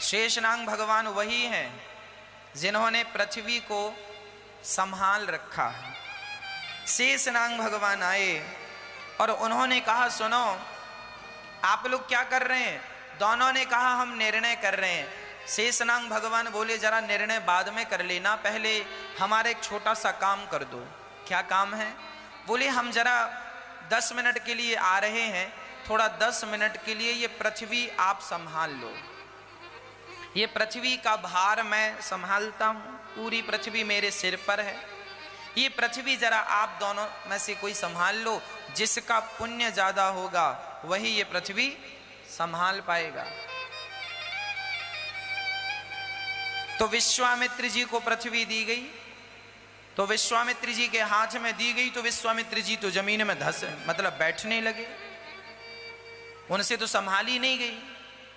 शेषनाग भगवान वही हैं जिन्होंने पृथ्वी को संभाल रखा है। शेषनाग भगवान आए और उन्होंने कहा सुनो आप लोग क्या कर रहे हैं। दोनों ने कहा हम निर्णय कर रहे हैं। शेषनाग भगवान बोले जरा निर्णय बाद में कर लेना, पहले हमारा एक छोटा सा काम कर दो। क्या काम है? बोले हम जरा 10 मिनट के लिए आ रहे हैं, थोड़ा 10 मिनट के लिए ये पृथ्वी आप संभाल लो। ये पृथ्वी का भार मैं संभालता हूँ, पूरी पृथ्वी मेरे सिर पर है। ये पृथ्वी जरा आप दोनों में से कोई संभाल लो, जिसका पुण्य ज्यादा होगा वही ये पृथ्वी संभाल पाएगा। तो विश्वामित्र जी को पृथ्वी दी गई, तो विश्वामित्र जी के हाथ में दी गई, तो विश्वामित्र जी तो जमीन में धस मतलब बैठने लगे। उनसे तो संभाली नहीं गई,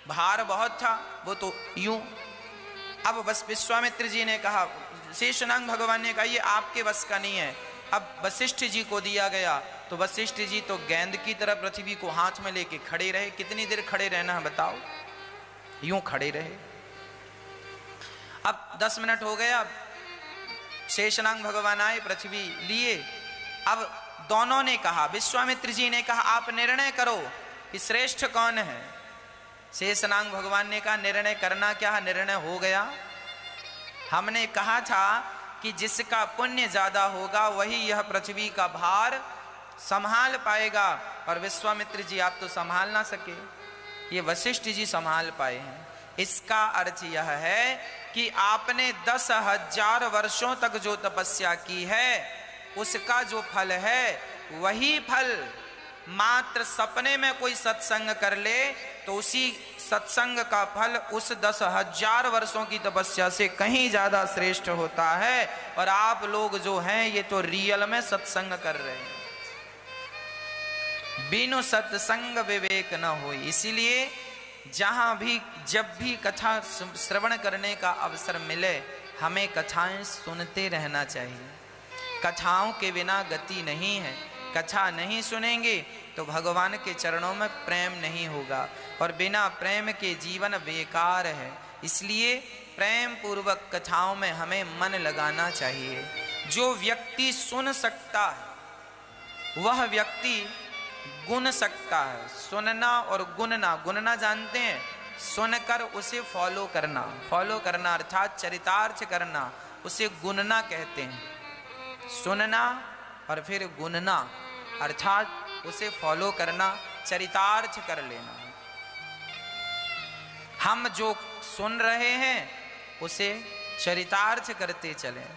भार बहुत था, वो तो यूं। अब बस विश्वामित्र जी ने कहा, शेषनाग भगवान ने कहा ये आपके बस का नहीं है। अब वशिष्ठ जी को दिया गया, तो वशिष्ठ जी तो गेंद की तरह पृथ्वी को हाथ में लेके खड़े रहे। कितनी देर खड़े रहना है बताओ? यूं खड़े रहे। अब 10 मिनट हो गया, अब शेषनाग भगवान आए, पृथ्वी लिए। अब दोनों ने कहा, विश्वामित्र जी ने कहा आप निर्णय करो कि श्रेष्ठ कौन है। शेषनाग भगवान ने कहा निर्णय करना क्या है, निर्णय हो गया। हमने कहा था कि जिसका पुण्य ज्यादा होगा वही यह पृथ्वी का भार संभाल पाएगा। और विश्वामित्र जी आप तो संभाल ना सके, ये वशिष्ठ जी संभाल पाए हैं। इसका अर्थ यह है कि आपने 10,000 वर्षों तक जो तपस्या की है उसका जो फल है वही फल मात्र सपने में कोई सत्संग कर ले तो उसी सत्संग का फल उस 10,000 वर्षों की तपस्या से कहीं ज्यादा श्रेष्ठ होता है। और आप लोग जो हैं ये तो रियल में सत्संग कर रहे हैं। बिनु सत्संग विवेक न हो। इसीलिए जहां भी जब भी कथा श्रवण करने का अवसर मिले हमें कथाएं सुनते रहना चाहिए। कथाओं के बिना गति नहीं है। कथा नहीं सुनेंगे तो भगवान के चरणों में प्रेम नहीं होगा, और बिना प्रेम के जीवन बेकार है। इसलिए प्रेम पूर्वक कथाओं में हमें मन लगाना चाहिए। जो व्यक्ति सुन सकता है वह व्यक्ति गुन सकता है। सुनना और गुनना, गुनना जानते हैं, सुनकर उसे फॉलो करना, फॉलो करना अर्थात चरितार्थ करना, उसे गुनना कहते हैं। सुनना और फिर गुनना अर्थात उसे फॉलो करना, चरितार्थ कर लेना। हम जो सुन रहे हैं उसे चरितार्थ करते चलें।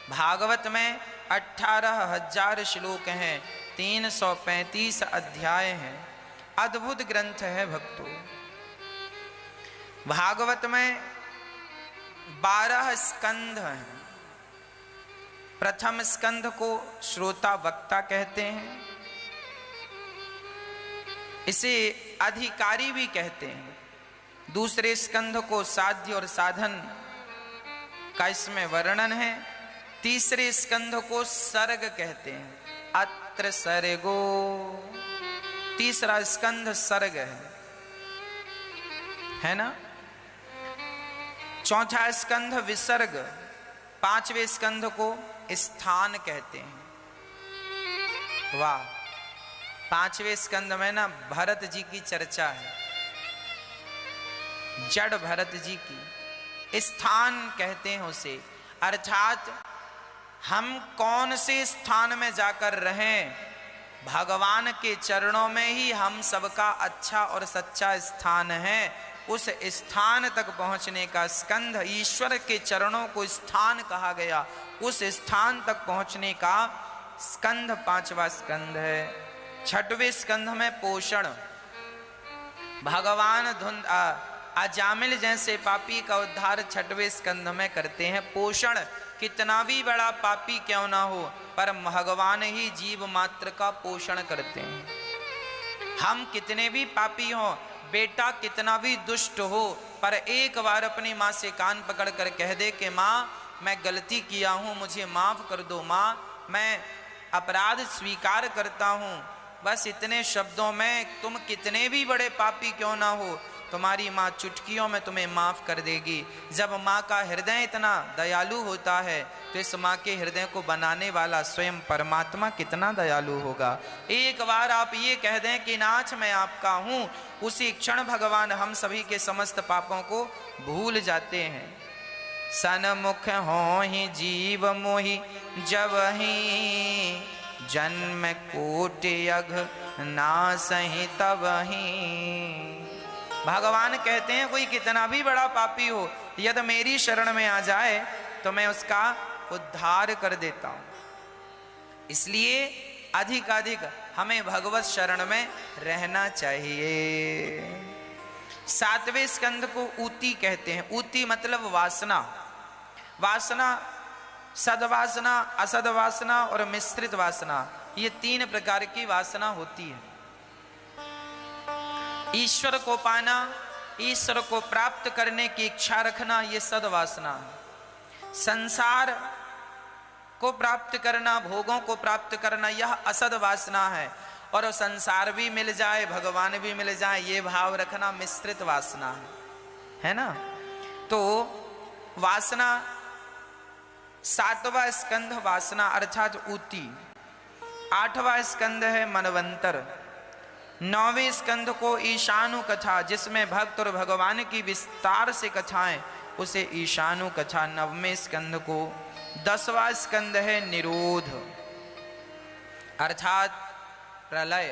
भागवत में 18,000 श्लोक हैं, 335 अध्याय हैं। अद्भुत ग्रंथ है भक्तों। भागवत में 12 स्कंध हैं। प्रथम स्कंध को श्रोता वक्ता कहते हैं, इसे अधिकारी भी कहते हैं। दूसरे स्कंध को साध्य और साधन का इसमें वर्णन है। तीसरे स्कंध को सर्ग कहते हैं, अत्र सर्गो। तीसरा स्कंध सर्ग है ना। चौथा स्कंध विसर्ग। पांचवें स्कंध को स्थान कहते हैं। वाह, पांचवें स्कंद में ना भरत जी की चर्चा है, जड़ भरत जी की। स्थान कहते हैं उसे, अर्थात हम कौन से स्थान में जाकर रहें, भगवान के चरणों में ही हम सबका अच्छा और सच्चा स्थान है। उस स्थान तक पहुंचने का स्कंध, ईश्वर के चरणों को स्थान कहा गया, उस स्थान तक पहुंचने का स्कंध पांचवा स्कंध है। छठवें स्कंध में पोषण, भगवान अजामिल जैसे पापी का उद्धार छठवें स्कंध में करते हैं। पोषण, कितना भी बड़ा पापी क्यों ना हो पर भगवान ही जीव मात्र का पोषण करते हैं। हम कितने भी पापी हों, बेटा कितना भी दुष्ट हो, पर एक बार अपनी माँ से कान पकड़ कर कह दे कि माँ मैं गलती किया हूँ, मुझे माफ कर दो माँ, मैं अपराध स्वीकार करता हूँ। बस इतने शब्दों में तुम कितने भी बड़े पापी क्यों ना हो, तुम्हारी माँ चुटकियों में तुम्हें माफ कर देगी। जब माँ का हृदय इतना दयालु होता है तो इस माँ के हृदय को बनाने वाला स्वयं परमात्मा कितना दयालु होगा। एक बार आप ये कह दें कि नाथ मैं आपका हूँ, उसी क्षण भगवान हम सभी के समस्त पापों को भूल जाते हैं। सन्मुख हो ही जीव मोहि जब ही जन्म कोटि अघ नासहि तब ही। भगवान कहते हैं कोई कितना भी बड़ा पापी हो, यदि मेरी शरण में आ जाए तो मैं उसका उद्धार कर देता हूं। इसलिए अधिक हमें भगवत शरण में रहना चाहिए। 7वें स्कंध को ऊती कहते हैं। ऊती मतलब वासना। वासना सद्वासना, असद्वासना और मिश्रित वासना, ये 3 प्रकार की वासना होती है। ईश्वर को पाना, ईश्वर को प्राप्त करने की इच्छा रखना, ये सद्वासना है। संसार को प्राप्त करना, भोगों को प्राप्त करना, यह असद वासना है। और संसार भी मिल जाए, भगवान भी मिल जाए, ये भाव रखना मिश्रित वासना है ना। तो वासना 7वां स्कंध वासना अर्थात ऊती। 8वां स्कंध है मनवंतर। 9वें स्कंध को ईशानु कथा, जिसमें भक्त और भगवान की विस्तार से कथाएं, उसे ईशानु कथा। 9वें स्कंध को 10वां स्कंध है निरोध अर्थात प्रलय।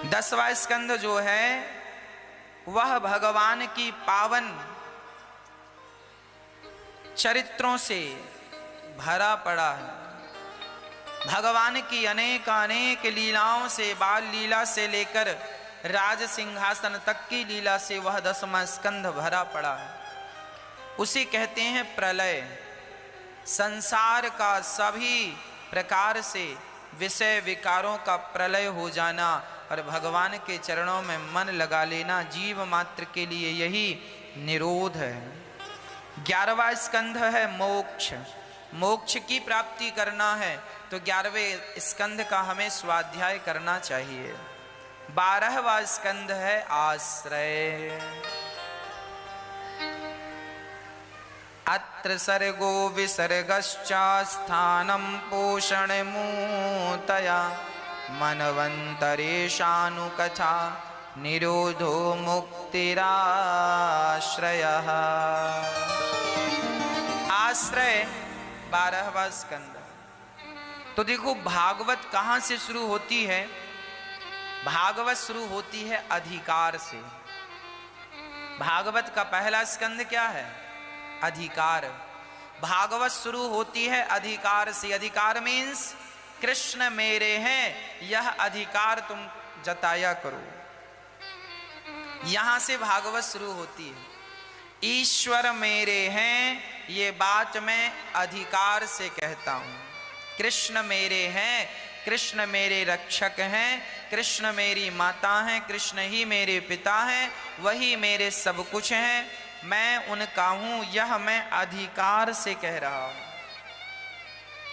10वां स्कंध जो है वह भगवान की पावन चरित्रों से भरा पड़ा है। भगवान की अनेक लीलाओं से, बाल लीला से लेकर राज सिंहासन तक की लीला से वह 10वां स्कंध भरा पड़ा है। उसे कहते हैं प्रलय। संसार का सभी प्रकार से विषय विकारों का प्रलय हो जाना और भगवान के चरणों में मन लगा लेना, जीव मात्र के लिए यही निरोध है। 11वां स्कंध है मोक्ष। मोक्ष की प्राप्ति करना है तो 11वें स्कंध का हमें स्वाध्याय करना चाहिए। 12वां स्कंध है आश्रय। अत्र सर्गो विसर्गश्चा स्थानं पोषणमूतया मनवन्तरेशानु कथा निरोधो मुक्तिराश्रयः। आश्रय 12वां स्कंद। तो देखो भागवत कहां से शुरू होती है? भागवत शुरू होती है अधिकार से। भागवत का पहला स्कंद क्या है? अधिकार। भागवत शुरू होती है अधिकार से। अधिकार मीन्स कृष्ण मेरे हैं, यह अधिकार तुम जताया करो। यहां से भागवत शुरू होती है। ईश्वर मेरे हैं, ये बात मैं अधिकार से कहता हूं। कृष्ण मेरे हैं, कृष्ण मेरे रक्षक हैं, कृष्ण मेरी माता हैं, कृष्ण ही मेरे पिता हैं, वही मेरे सब कुछ हैं, मैं उनका हूं, यह मैं अधिकार से कह रहा हूं।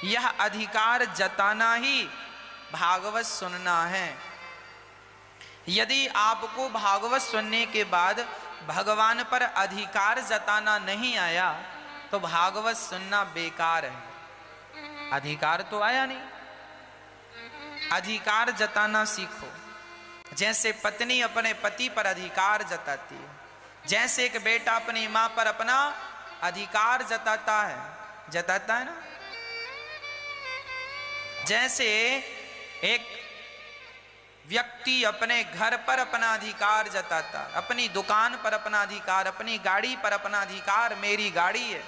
यह अधिकार जताना ही भागवत सुनना है। यदि आपको भागवत सुनने के बाद भगवान पर अधिकार जताना नहीं आया तो भागवत सुनना बेकार है। अधिकार तो आया नहीं, अधिकार जताना सीखो। जैसे पत्नी अपने पति पर अधिकार जताती है, जैसे एक बेटा अपनी मां पर अपना अधिकार जताता है ना। जैसे एक व्यक्ति अपने घर पर अपना अधिकार जताता, अपनी दुकान पर अपना अधिकार, अपनी गाड़ी पर अपना अधिकार, मेरी गाड़ी है,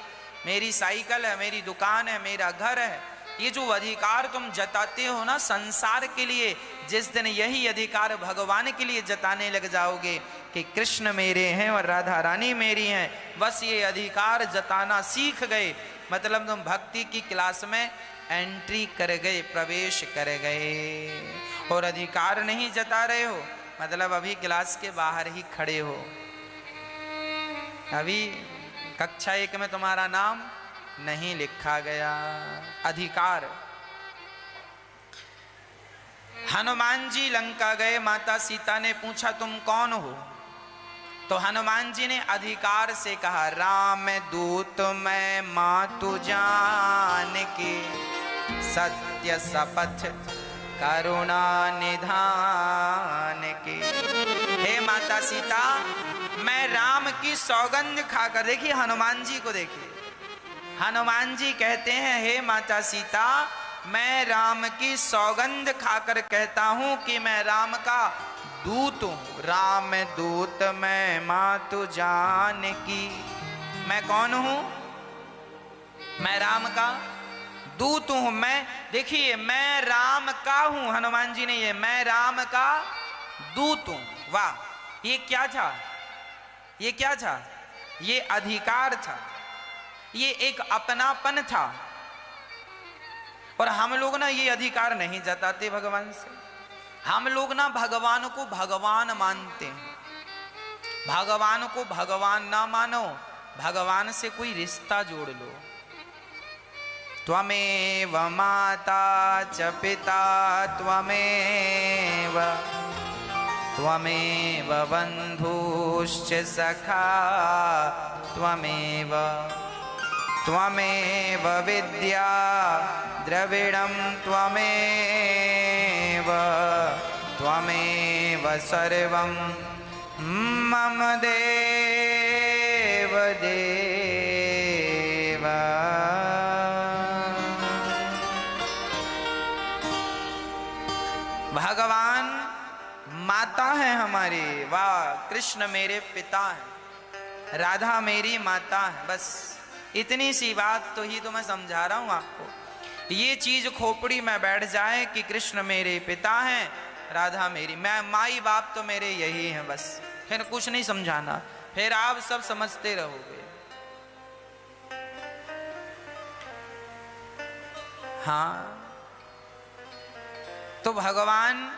मेरी साइकिल है, मेरी दुकान है, मेरा घर है। ये जो अधिकार तुम जताते हो ना संसार के लिए, जिस दिन यही अधिकार भगवान के लिए जताने लग जाओगे कि कृष्ण मेरे हैं और राधा रानी मेरी हैं, बस ये अधिकार जताना सीख गए, मतलब तुम भक्ति की क्लास में एंट्री कर गए, प्रवेश कर गए। और अधिकार नहीं जता रहे हो मतलब अभी क्लास के बाहर ही खड़े हो। अभी कक्षा 1 में तुम्हारा नाम नहीं लिखा गया। अधिकार हनुमान जी लंका गए, माता सीता ने पूछा तुम कौन हो? तो हनुमान जी ने अधिकार से कहा, राम दूत मैं मातु जान के, सत्य शपथ करुणा निधान के। हे माता सीता, मैं राम की सौगंध खाकर, देखिए हनुमान जी को देखिए, हनुमान जी कहते हैं हे माता सीता, मैं राम की सौगंध खाकर कहता हूं कि मैं राम का दूत हूं। राम दूत मैं मातु जान की, मैं कौन हूं? मैं राम का दूत हूं। मैं, देखिए मैं राम का हूं, हनुमान जी ने ये, मैं राम का दूत हूं। वाह, ये क्या था? ये क्या था? ये अधिकार था, ये एक अपनापन था। और हम लोग ना ये अधिकार नहीं जताते भगवान से। हम लोग ना भगवान को भगवान मानते हैं। भगवान को भगवान ना मानो, भगवान से कोई रिश्ता जोड़ लो। त्वमेव माता च पिता त्वमेव, त्वमेव बन्धुश्च सखा त्वमेव, त्वमेव विद्या द्रविणं त्वमेव, त्वमेव सर्वं मम देव देव। भगवान माता है हमारी, वाह, कृष्ण मेरे पिता हैं, राधा मेरी माता है। बस इतनी सी बात तो ही तो मैं समझा रहा हूं आपको। ये चीज खोपड़ी में बैठ जाए कि कृष्ण मेरे पिता हैं, राधा मेरी, मैं माई बाप तो मेरे यही हैं, बस फिर कुछ नहीं समझाना, फिर आप सब समझते रहोगे। हाँ, तो भगवान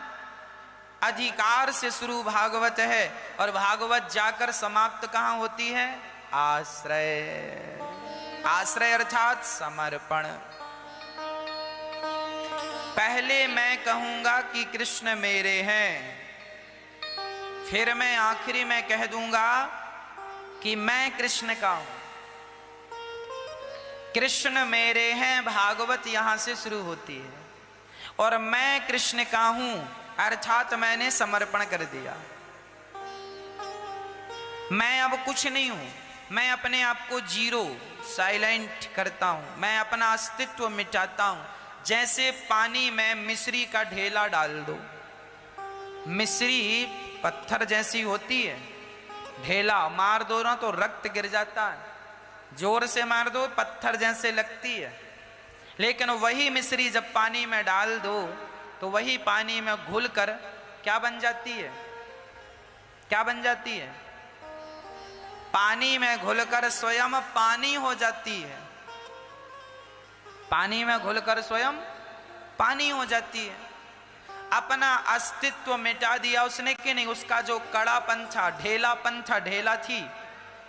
अधिकार से शुरू भागवत है, और भागवत जाकर समाप्त कहां होती है? आश्रय। आश्रय अर्थात समर्पण। पहले मैं कहूंगा कि कृष्ण मेरे हैं, फिर मैं आखिरी में कह दूंगा कि मैं कृष्ण का हूं। कृष्ण मेरे हैं, भागवत यहां से शुरू होती है, और मैं कृष्ण का हूं अर्थात मैंने समर्पण कर दिया। मैं अब कुछ नहीं हूं, मैं अपने आप को जीरो, साइलेंट करता हूं, मैं अपना अस्तित्व मिटाता हूं। जैसे पानी में मिश्री का ढेला डाल दो, मिश्री पत्थर जैसी होती है, ढेला मार दो ना तो रक्त गिर जाता है, जोर से मार दो पत्थर जैसे लगती है। लेकिन वही मिश्री जब पानी में डाल दो तो वही पानी में घुलकर क्या बन जाती है? क्या बन जाती है? पानी में घुलकर स्वयं पानी हो जाती है। पानी में घुलकर स्वयं पानी हो जाती है। अपना अस्तित्व मिटा दिया उसने कि नहीं, उसका जो कड़ापन था, ढेलापन था, ढेला थी,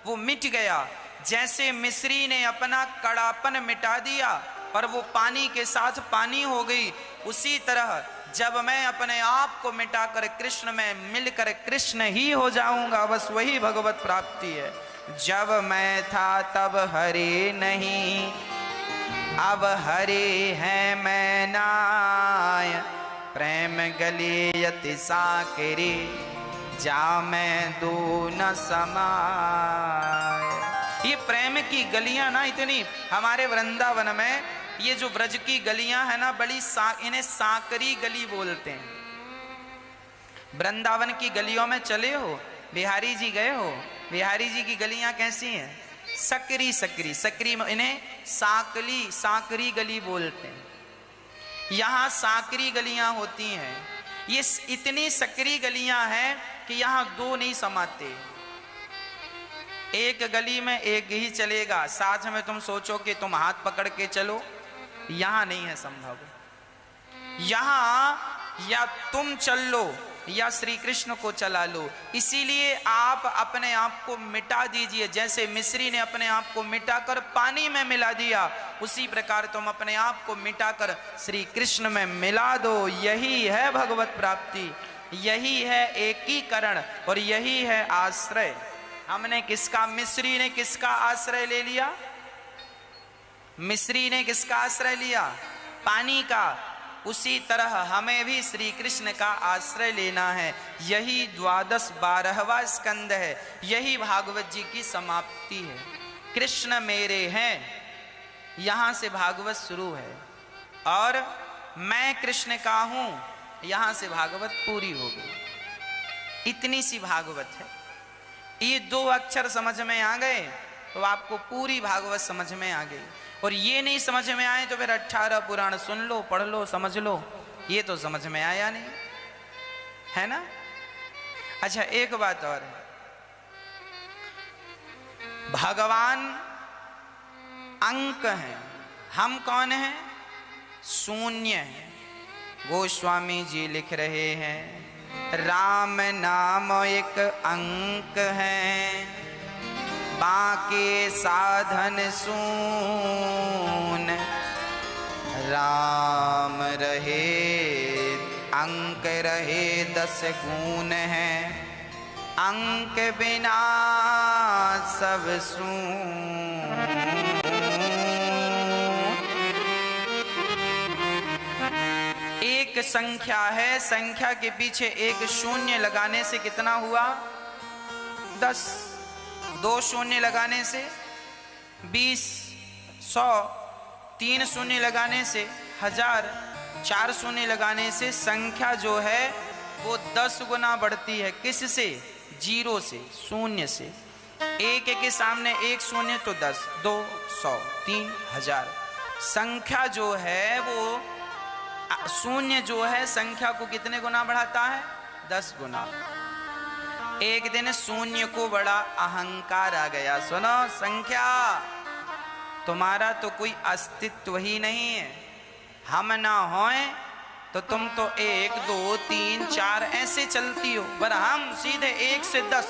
वो मिट गया। जैसे मिश्री ने अपना कड़ापन मिटा दिया और वो पानी के साथ पानी हो गई, उसी तरह जब मैं अपने आप को मिटाकर कृष्ण में मिलकर कृष्ण ही हो जाऊंगा, बस वही भगवत प्राप्ति है। जब मैं था तब हरे नहीं, अब हरे है मैं नाय, प्रेम गली यति साकरी, जा मैं दो न समाय। ये प्रेम की गलियां ना इतनी हमारे वृंदावन में, ये जो ब्रज की गलियां है ना, बड़ी इन्हें सांकरी गली बोलते हैं। वृंदावन की गलियों में चले हो, बिहारी जी गए हो, बिहारी जी की गलियां कैसी हैं? सकरी सकरी सकरी, इन्हें सांकली सांकरी गली बोलते हैं। यहाँ सांकरी गलियां होती हैं। ये इतनी सकरी गलियां हैं कि यहाँ दो नहीं समाते। एक गली में एक ही चलेगा, साथ में तुम सोचो कि तुम हाथ पकड़ के चलो, यहाँ नहीं है संभव। यहाँ या तुम चल लो या श्री कृष्ण को चला लो। इसीलिए आप अपने आप को मिटा दीजिए। जैसे मिस्री ने अपने आप को मिटाकर पानी में मिला दिया, उसी प्रकार तुम अपने आप को मिटाकर श्री कृष्ण में मिला दो। यही है भगवत प्राप्ति, यही है एकीकरण और यही है आश्रय। हमने किसका, मिस्री ने किसका आश्रय ले लिया? मिस्री ने किसका आश्रय लिया? पानी का। उसी तरह हमें भी श्री कृष्ण का आश्रय लेना है। यही 12वां स्कंद है, यही भागवत जी की समाप्ति है। कृष्ण मेरे हैं, यहां से भागवत शुरू है, और मैं कृष्ण का हूं, यहां से भागवत पूरी हो गई। इतनी सी भागवत है। ये 2 अक्षर समझ में आ गए तो आपको पूरी भागवत समझ में आ गई। और ये नहीं समझ में आए तो फिर 18 पुराण सुन लो, पढ़ लो, समझ लो, ये तो समझ में आया नहीं, है ना। अच्छा, एक बात और है, भगवान अंक हैं, हम कौन हैं? शून्य हैं। गोस्वामी जी लिख रहे हैं, राम नाम एक अंक है, बाके साधन शून। राम रहे अंक रहे 10 गुण है, अंक बिना सब शून। एक संख्या है, संख्या के पीछे एक शून्य लगाने से कितना हुआ? 10। 2 शून्य लगाने से 20, 100, 3 शून्य लगाने से 1000, 4 शून्य लगाने से संख्या जो है वो 10 गुना बढ़ती है। किससे? 0 से, शून्य से। 1 के सामने 1 शून्य तो 10, 2, 100, 3, 1000। संख्या जो है वो, शून्य जो है संख्या को कितने गुना बढ़ाता है? 10 गुना। एक दिन शून्य को बड़ा अहंकार आ गया। सुनो, संख्या तुम्हारा तो कोई अस्तित्व ही नहीं है, हम ना होए तो तुम तो 1, 2, 3, 4 ऐसे चलती हो, पर हम सीधे 1 से 10।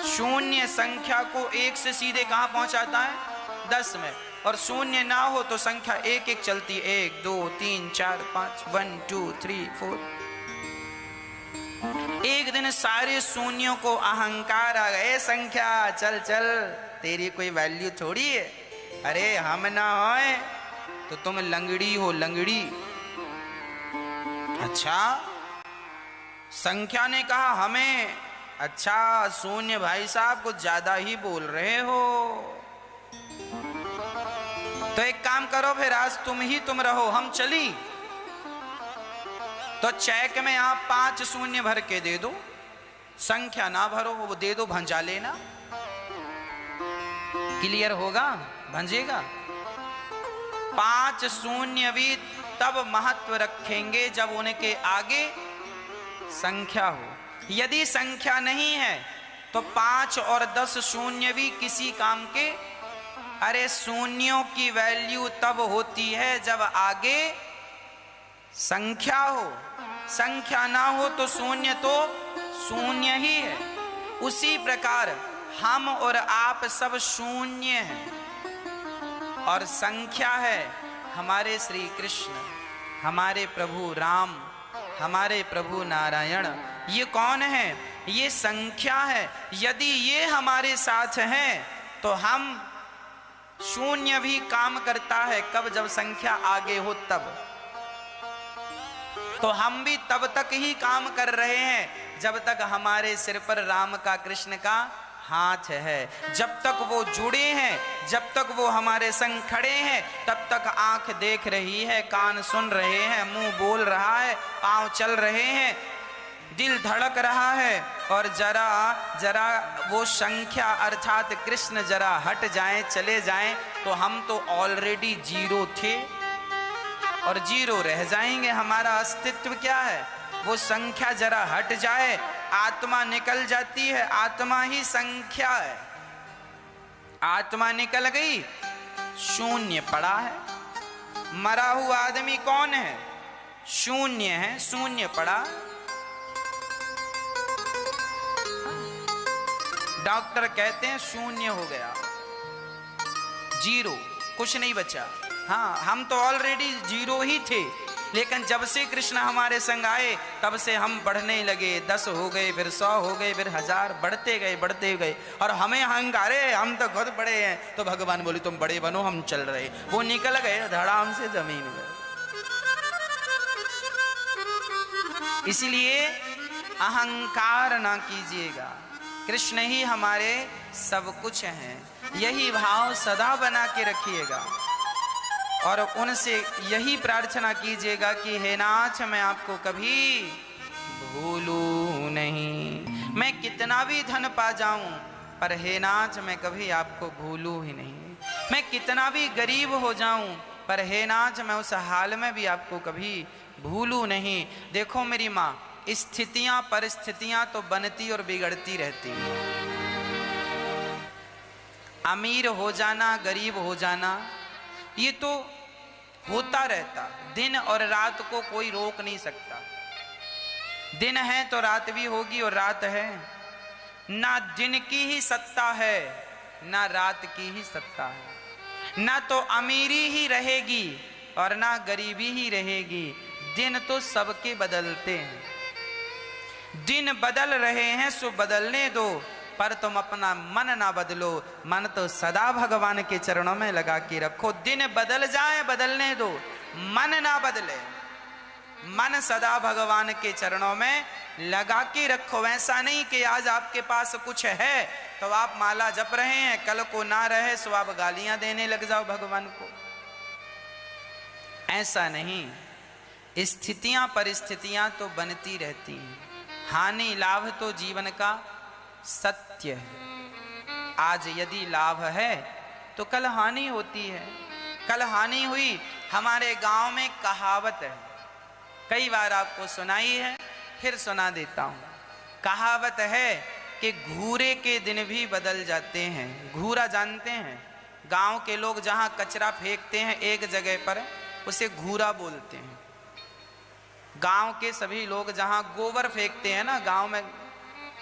शून्य संख्या को 1 से सीधे कहां पहुंचाता है? 10 में। और शून्य ना हो तो संख्या 1 1 चलती, 1, 2, 3, 4, 5, 1, 2, 3, 4। एक दिन सारे शून्यों को अहंकार आ गए, संख्या चल चल, तेरी कोई वैल्यू थोड़ी है, अरे हम ना होए तो तुम लंगड़ी हो, लंगड़ी। अच्छा, संख्या ने कहा हमें, अच्छा शून्य भाई साहब कुछ ज्यादा ही बोल रहे हो, तो एक काम करो फिर आज तुम रहो, हम चली। तो चेक में आप 5 शून्य भर के दे दो, संख्या ना भरो, वो दे दो, भंजा लेना। क्लियर होगा? भंजेगा। 5 शून्य भी तब महत्व रखेंगे जब उनके आगे संख्या हो। यदि संख्या नहीं है तो 5 और 10 शून्य भी किसी काम के। अरे शून्यों की वैल्यू तब होती है जब आगे संख्या हो, संख्या ना हो तो शून्य शून्य ही है। उसी प्रकार हम और आप सब शून्य हैं और संख्या है हमारे श्री कृष्ण, हमारे प्रभु राम, हमारे प्रभु नारायण। ये कौन है? ये संख्या है। यदि ये हमारे साथ हैं तो हम शून्य भी काम करता है। कब? जब संख्या आगे हो तब। तो हम भी तब तक ही काम कर रहे हैं जब तक हमारे सिर पर राम का, कृष्ण का हाथ है। जब तक वो जुड़े हैं, जब तक वो हमारे संग खड़े हैं, तब तक आंख देख रही है, कान सुन रहे हैं, मुंह बोल रहा है, पांव चल रहे हैं, दिल धड़क रहा है। और जरा जरा वो संख्या अर्थात कृष्ण जरा हट जाएं, चले जाएं तो हम तो ऑलरेडी 0 थे और 0 रह जाएंगे। हमारा अस्तित्व क्या है? वो संख्या जरा हट जाए, आत्मा निकल जाती है, आत्मा ही संख्या है। आत्मा निकल गई, शून्य पड़ा है। मरा हुआ आदमी कौन है? शून्य है, शून्य पड़ा। डॉक्टर कहते हैं शून्य हो गया, जीरो, कुछ नहीं बचा। हाँ, हम तो ऑलरेडी जीरो ही थे, लेकिन जब से कृष्ण हमारे संग आए तब से हम बढ़ने लगे। 10 हो गए, फिर 100 हो गए, फिर 1000, बढ़ते गए। और हमें अहंकार है, हम तो खुद बड़े हैं। तो भगवान बोले तुम बड़े बनो, हम चल रहे। वो निकल गए धड़ाम से जमीन में। इसलिए अहंकार ना कीजिएगा, कृष्ण ही हमारे सब कुछ हैं। यही भाव सदा बना के रखिएगा और उनसे यही प्रार्थना कीजिएगा कि हे नाथ, मैं आपको कभी भूलूं नहीं। मैं कितना भी धन पा जाऊं, पर हे नाथ मैं कभी आपको भूलूं ही नहीं। मैं कितना भी गरीब हो जाऊं, पर हे नाथ मैं उस हाल में भी आपको कभी भूलूं नहीं। देखो मेरी माँ, स्थितियां परिस्थितियां तो बनती और बिगड़ती रहती हैं। अमीर हो जाना, गरीब हो जाना, ये तो होता रहता। दिन और रात को कोई रोक नहीं सकता। दिन है तो रात भी होगी, और रात है, ना दिन की ही सत्ता है ना रात की ही सत्ता है। ना तो अमीरी ही रहेगी और ना गरीबी ही रहेगी। दिन तो सबके बदलते हैं। दिन बदल रहे हैं सो बदलने दो, पर तुम अपना मन ना बदलो। मन तो सदा भगवान के चरणों में लगा के रखो। दिन बदल जाए, बदलने दो, मन ना बदले। मन सदा भगवान के चरणों में लगा के रखो। ऐसा नहीं कि आज आपके पास कुछ है तो आप माला जप रहे हैं, कल को ना रहे सो आप गालियां देने लग जाओ भगवान को। ऐसा नहीं। स्थितियां परिस्थितियां तो बनती रहती हैं। हानि लाभ तो जीवन का सत्य है। आज यदि लाभ है तो कल हानि होती है। कल हानि हुई। हमारे गांव में कहावत है, कई बार आपको सुनाई है, फिर सुना देता हूं। कहावत है कि घूरे के दिन भी बदल जाते हैं। घूरा जानते हैं? गांव के लोग जहां कचरा फेंकते हैं एक जगह पर, उसे घूरा बोलते हैं। गांव के सभी लोग जहां गोबर फेंकते हैं ना, गांव में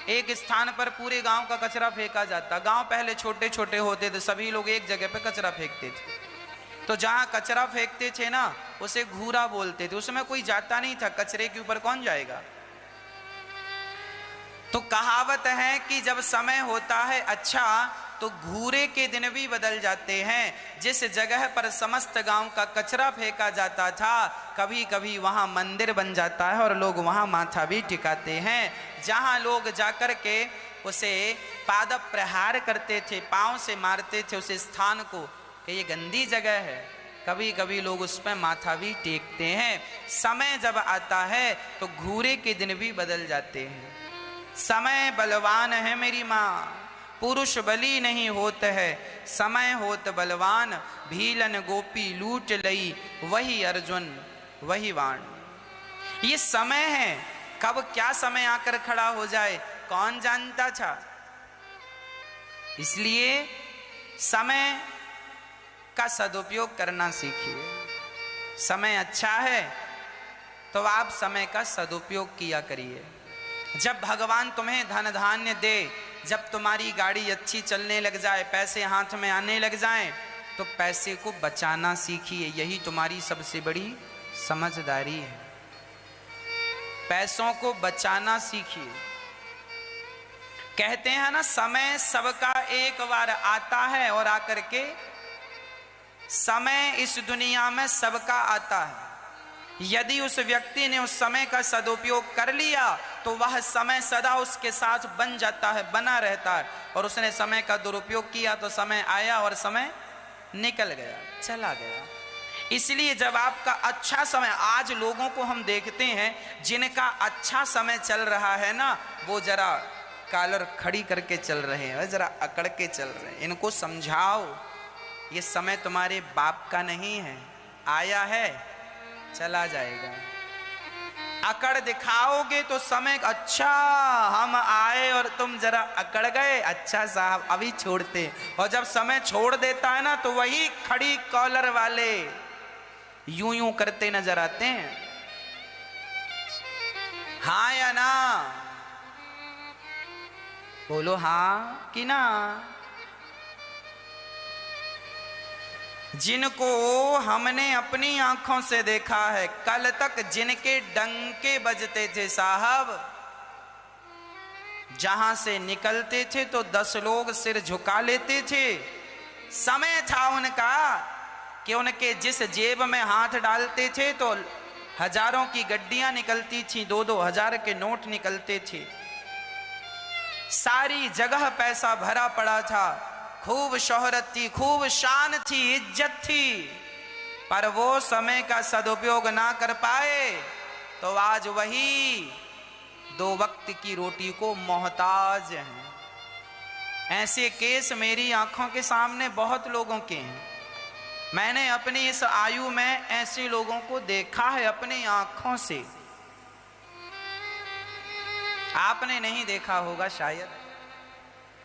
एक स्थान पर पूरे गांव का कचरा फेंका जाता। गांव पहले छोटे छोटे होते थे, सभी लोग एक जगह पे कचरा फेंकते थे। तो जहां कचरा फेंकते थे ना, उसे घूरा बोलते थे। उसमें कोई जाता नहीं था, कचरे के ऊपर कौन जाएगा। तो कहावत है कि जब समय होता है अच्छा तो घूरे के दिन भी बदल जाते हैं। जिस जगह पर समस्त गांव का कचरा फेंका जाता था, कभी कभी वहां मंदिर बन जाता है और लोग वहां माथा भी टिकाते हैं। जहां लोग जाकर के उसे पाद प्रहार करते थे, पांव से मारते थे उस स्थान को कि ये गंदी जगह है, कभी कभी लोग उस पर माथा भी टेकते हैं। समय जब आता है तो घूरे के दिन भी बदल जाते हैं। समय बलवान है मेरी माँ, पुरुष बली नहीं होत है। समय होत बलवान, भीलन गोपी लूट लई, वही अर्जुन वही वाण। ये समय है, कब क्या समय आकर खड़ा हो जाए कौन जानता था। इसलिए समय का सदुपयोग करना सीखिए। समय अच्छा है तो आप समय का सदुपयोग किया करिए। जब भगवान तुम्हें धन धान्य दे, जब तुम्हारी गाड़ी अच्छी चलने लग जाए, पैसे हाथ में आने लग जाएं, तो पैसे को बचाना सीखिए। यही तुम्हारी सबसे बड़ी समझदारी है। पैसों को बचाना सीखिए। कहते हैं ना, समय सबका एक बार आता है और आकर के समय इस दुनिया में सबका आता है। यदि उस व्यक्ति ने उस समय का सदुपयोग कर लिया तो वह समय सदा उसके साथ बन जाता है, बना रहता है। और उसने समय का दुरुपयोग किया तो समय आया और समय निकल गया, चला गया। इसलिए जब आपका अच्छा समय, आज लोगों को हम देखते हैं जिनका अच्छा समय चल रहा है ना, वो जरा कॉलर खड़ी करके चल रहे हैं, जरा अकड़ के चल रहे हैं। इनको समझाओ ये समय तुम्हारे बाप का नहीं है, आया है चला जाएगा। अकड़ दिखाओगे तो समय, अच्छा हम आए और तुम जरा अकड़ गए, अच्छा साहब अभी छोड़ते। और जब समय छोड़ देता है ना तो वही खड़ी कॉलर वाले यूं यूं करते नजर आते हैं। हाँ या ना? बोलो हाँ कि ना? जिनको हमने अपनी आंखों से देखा है, कल तक जिनके डंके बजते थे साहब, जहां से निकलते थे तो 10 लोग सिर झुका लेते थे। समय था उनका कि उनके जिस जेब में हाथ डालते थे तो हजारों की गड्डियां निकलती थी, 2-2 हजार के नोट निकलते थे, सारी जगह पैसा भरा पड़ा था, खूब शोहरत थी, खूब शान थी, इज्जत थी। पर वो समय का सदुपयोग ना कर पाए तो आज वही 2 वक्त की रोटी को मोहताज हैं। ऐसे केस मेरी आंखों के सामने बहुत लोगों के हैं। मैंने अपनी इस आयु में ऐसे लोगों को देखा है अपनी आंखों से। आपने नहीं देखा होगा शायद,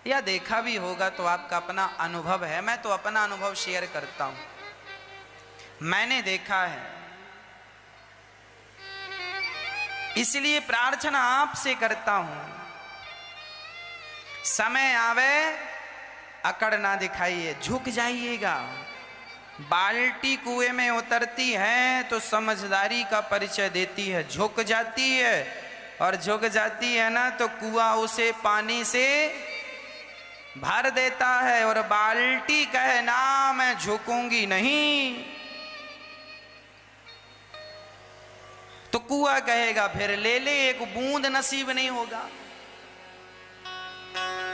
या देखा भी होगा तो आपका अपना अनुभव है। मैं तो अपना अनुभव शेयर करता हूं, मैंने देखा है। इसलिए प्रार्थना आपसे करता हूं, समय आवे अकड़ ना दिखाइए, झुक जाइएगा। बाल्टी कुएं में उतरती है तो समझदारी का परिचय देती है, झुक जाती है और झुक जाती है ना तो कुआं उसे पानी से भर देता है। और बाल्टी कहे ना मैं झुकूंगी नहीं, तो कुआं कहेगा फिर ले ले, एक बूंद नसीब नहीं होगा।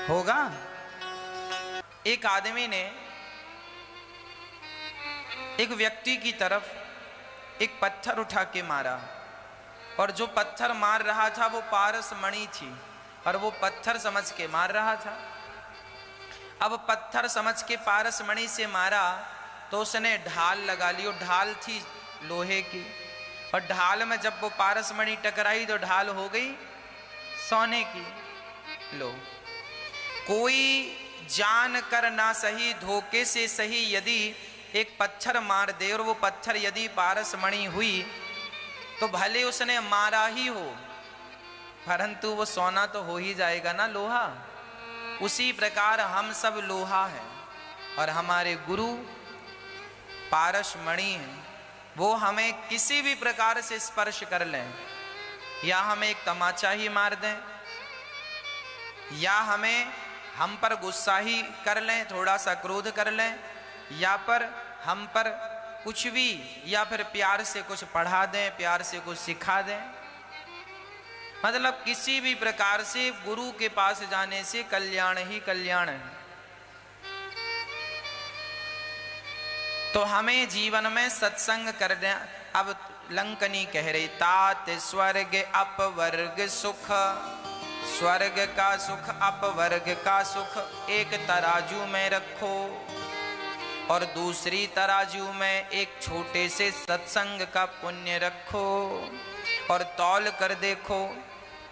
होगा? एक आदमी ने एक व्यक्ति की तरफ एक पत्थर उठा के मारा, और जो पत्थर मार रहा था वो पारस मणि थी, और वो पत्थर समझ के मार रहा था। अब पत्थर समझ के पारस मणि से मारा तो उसने ढाल लगा ली, और ढाल थी लोहे की, और ढाल में जब वो पारस मणि टकराई तो ढाल हो गई सोने की। लो, कोई जान कर ना सही, धोखे से सही यदि एक पत्थर मार दे और वो पत्थर यदि पारस मणि हुई तो भले उसने मारा ही हो, परंतु वो सोना तो हो ही जाएगा ना, लोहा। उसी प्रकार हम सब लोहा है और हमारे गुरु पारस मणि हैं। वो हमें किसी भी प्रकार से स्पर्श कर लें, या हमें एक तमाचा ही मार दें, या हम पर गुस्सा ही कर लें, थोड़ा सा क्रोध कर लें, या पर हम पर कुछ भी, या फिर प्यार से कुछ पढ़ा दें, प्यार से कुछ सिखा दें, मतलब किसी भी प्रकार से गुरु के पास जाने से कल्याण ही कल्याण है। तो हमें जीवन में सत्संग करना। अब लंकनी कह रही, तात स्वर्ग अपवर्ग सुख, स्वर्ग का सुख अपवर्ग का सुख एक तराजू में रखो, और दूसरी तराजू में एक छोटे से सत्संग का पुण्य रखो, और तौल कर देखो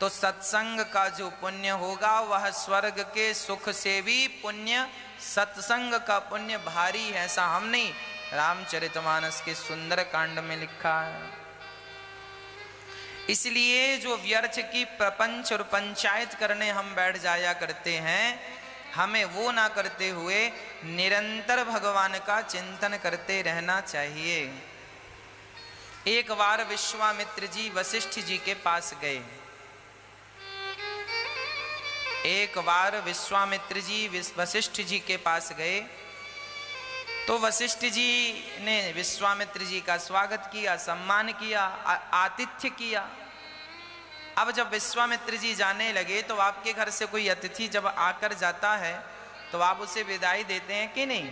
तो सत्संग का जो पुण्य होगा वह स्वर्ग के सुख से भी पुण्य, सत्संग का पुण्य भारी है। ऐसा हमने रामचरितमानस के सुंदर कांड में लिखा है। इसलिए जो व्यर्थ की प्रपंच और पंचायत करने हम बैठ जाया करते हैं, हमें वो ना करते हुए निरंतर भगवान का चिंतन करते रहना चाहिए। एक बार विश्वामित्र जी वशिष्ठ जी के पास गए। एक बार विश्वामित्र जी वशिष्ठ जी के पास गए तो वशिष्ठ जी ने विश्वामित्र जी का स्वागत किया, सम्मान किया, आतिथ्य किया। अब जब विश्वामित्र जी जाने लगे तो आपके घर से कोई अतिथि जब आकर जाता है तो आप उसे विदाई देते हैं कि नहीं?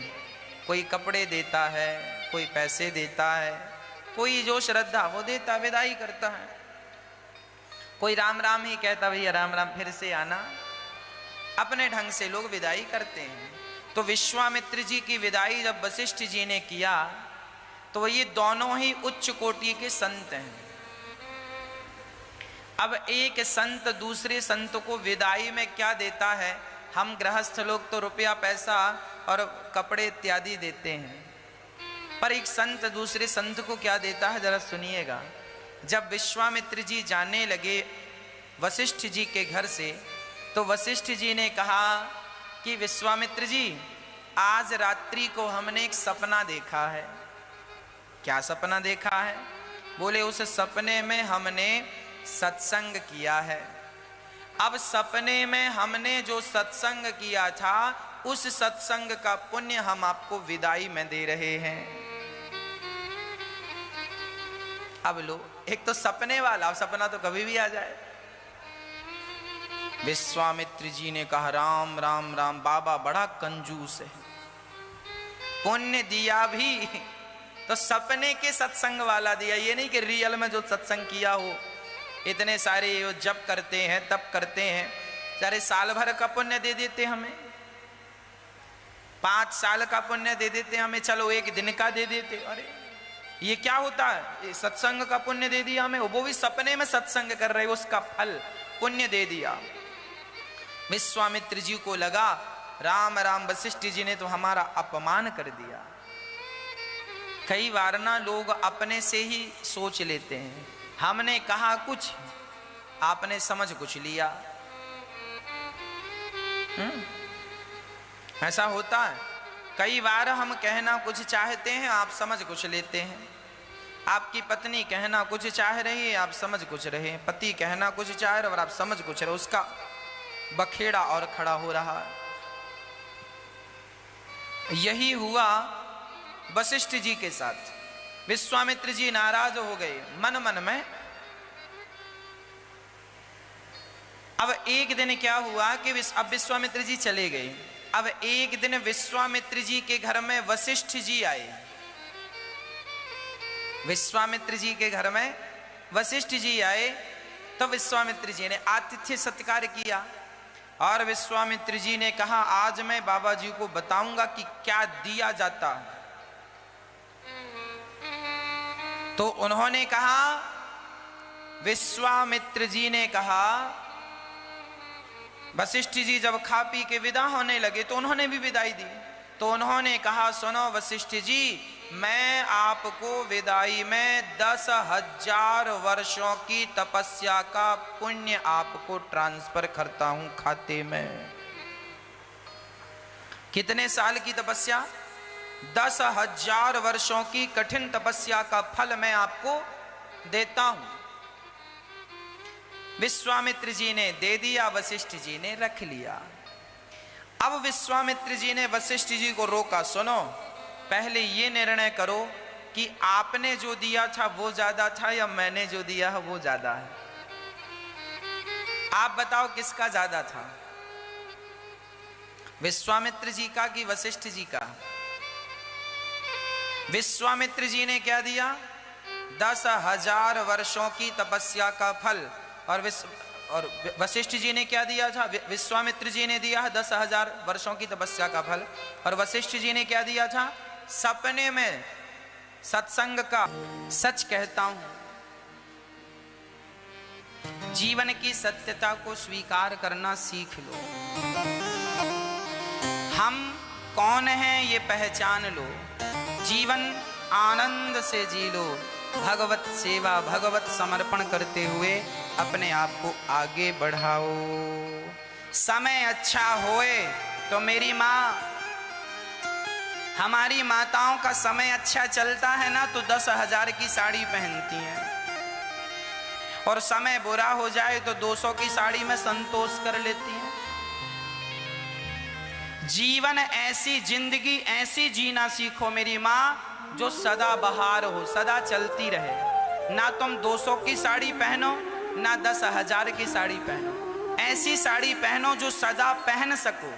कोई कपड़े देता है, कोई पैसे देता है, कोई जो श्रद्धा वो देता, विदाई करता है। कोई राम राम ही कहता, भैया राम राम, फिर से आना। अपने ढंग से लोग विदाई करते हैं। तो विश्वामित्र जी की विदाई जब वशिष्ठ जी ने किया तो ये दोनों ही उच्च कोटि के संत हैं। अब एक संत दूसरे संत को विदाई में क्या देता है? हम गृहस्थ लोग तो रुपया पैसा और कपड़े इत्यादि देते हैं, पर एक संत दूसरे संत को क्या देता है, जरा सुनिएगा। जब विश्वामित्र जी जाने लगे वशिष्ठ जी के घर से, तो वशिष्ठ जी ने कहा कि विश्वामित्र जी, आज रात्रि को हमने एक सपना देखा है। क्या सपना देखा है? बोले उस सपने में हमने सत्संग किया है। अब सपने में हमने जो सत्संग किया था, उस सत्संग का पुण्य हम आपको विदाई में दे रहे हैं। अब लो, एक तो सपने वाला, सपना तो कभी भी आ जाए। विश्वामित्र जी ने कहा राम राम राम, बाबा बड़ा कंजूस है, पुण्य दिया भी तो सपने के सत्संग वाला दिया, ये नहीं कि रियल में जो सत्संग किया हो। इतने सारे जप करते हैं, तप करते हैं, सारे साल भर का पुण्य दे देते हमें, 5 साल का पुण्य दे देते हमें, चलो 1 दिन का दे देते। अरे ये क्या होता है? ये सत्संग का पुण्य दे दिया हमें, वो भी सपने में सत्संग कर रहे, उसका फल पुण्य दे दिया। विश्वामित्र जी को लगा राम राम, वशिष्ठ जी ने तो हमारा अपमान कर दिया। कई बार ना लोग अपने से ही सोच लेते हैं, हमने कहा कुछ, आपने समझ कुछ लिया। ऐसा होता है। कई बार हम कहना कुछ चाहते हैं, आप समझ कुछ लेते हैं। आपकी पत्नी कहना कुछ चाह रही है, आप समझ कुछ रहे हैं। पति कहना कुछ चाह रहे और आप समझ कुछ रहे, उसका बखेड़ा और खड़ा हो रहा है। यही हुआ वशिष्ठ जी के साथ। विश्वामित्र जी नाराज हो गए मन मन में। अब एक दिन क्या हुआ कि अब विश्वामित्र जी चले गए। अब एक दिन विश्वामित्र जी के घर में वशिष्ठ जी आए। विश्वामित्र जी के घर में वशिष्ठ जी आए तो विश्वामित्र जी ने आतिथ्य सत्कार किया और विश्वामित्र जी ने कहा आज मैं बाबा जी को बताऊंगा कि क्या दिया जाता है। तो उन्होंने कहा, विश्वामित्र जी ने कहा, वशिष्ठ जी जब खा पी के विदा होने लगे तो उन्होंने भी विदाई दी। तो उन्होंने कहा सुनो वशिष्ठ जी, मैं आपको विदाई में 10,000 वर्षों की तपस्या का पुण्य आपको ट्रांसफर करता हूं खाते में। कितने साल की तपस्या? 10,000 वर्षों की कठिन तपस्या का फल मैं आपको देता हूं। विश्वामित्र जी ने दे दिया, वशिष्ठ जी ने रख लिया। अब विश्वामित्र जी ने वशिष्ठ जी को रोका, सुनो पहले ये निर्णय करो कि आपने जो दिया था वो ज्यादा था या मैंने जो दिया है वो ज्यादा है। आप बताओ किसका ज्यादा था, विश्वामित्र जी का कि वशिष्ठ जी का? विश्वामित्र जी ने क्या दिया? 10,000 वर्षों की तपस्या का फल। और वशिष्ठ जी ने क्या दिया था? विश्वामित्र जी ने दिया है 10,000 वर्षों की तपस्या का फल, और वशिष्ठ जी ने क्या दिया था? सपने में सत्संग का सच कहता हूं। जीवन की सत्यता को स्वीकार करना सीख लो। हम कौन हैं ये पहचान लो। जीवन आनंद से जी लो। भगवत सेवा, भगवत समर्पण करते हुए अपने आप को आगे बढ़ाओ। समय अच्छा होए तो मेरी माँ, हमारी माताओं का समय अच्छा चलता है ना तो 10,000 की साड़ी पहनती हैं, और समय बुरा हो जाए तो 200 की साड़ी में संतोष कर लेती हैं। जीवन ऐसी जिंदगी ऐसी जीना सीखो मेरी माँ जो सदा बहार हो, सदा चलती रहे। ना तुम 200 की साड़ी पहनो ना 10,000 की साड़ी पहनो, ऐसी साड़ी पहनो जो सदा पहन सको।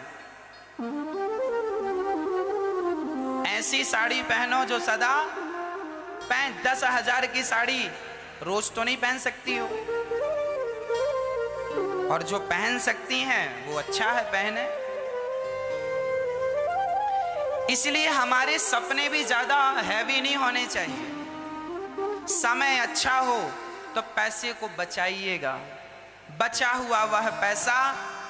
ऐसी साड़ी पहनो जो सदा 10,000 की साड़ी रोज तो नहीं पहन सकती हो, और जो पहन सकती हैं वो अच्छा है पहने। इसलिए हमारे सपने भी ज्यादा हैवी नहीं होने चाहिए। समय अच्छा हो तो पैसे को बचाइएगा। बचा हुआ वह पैसा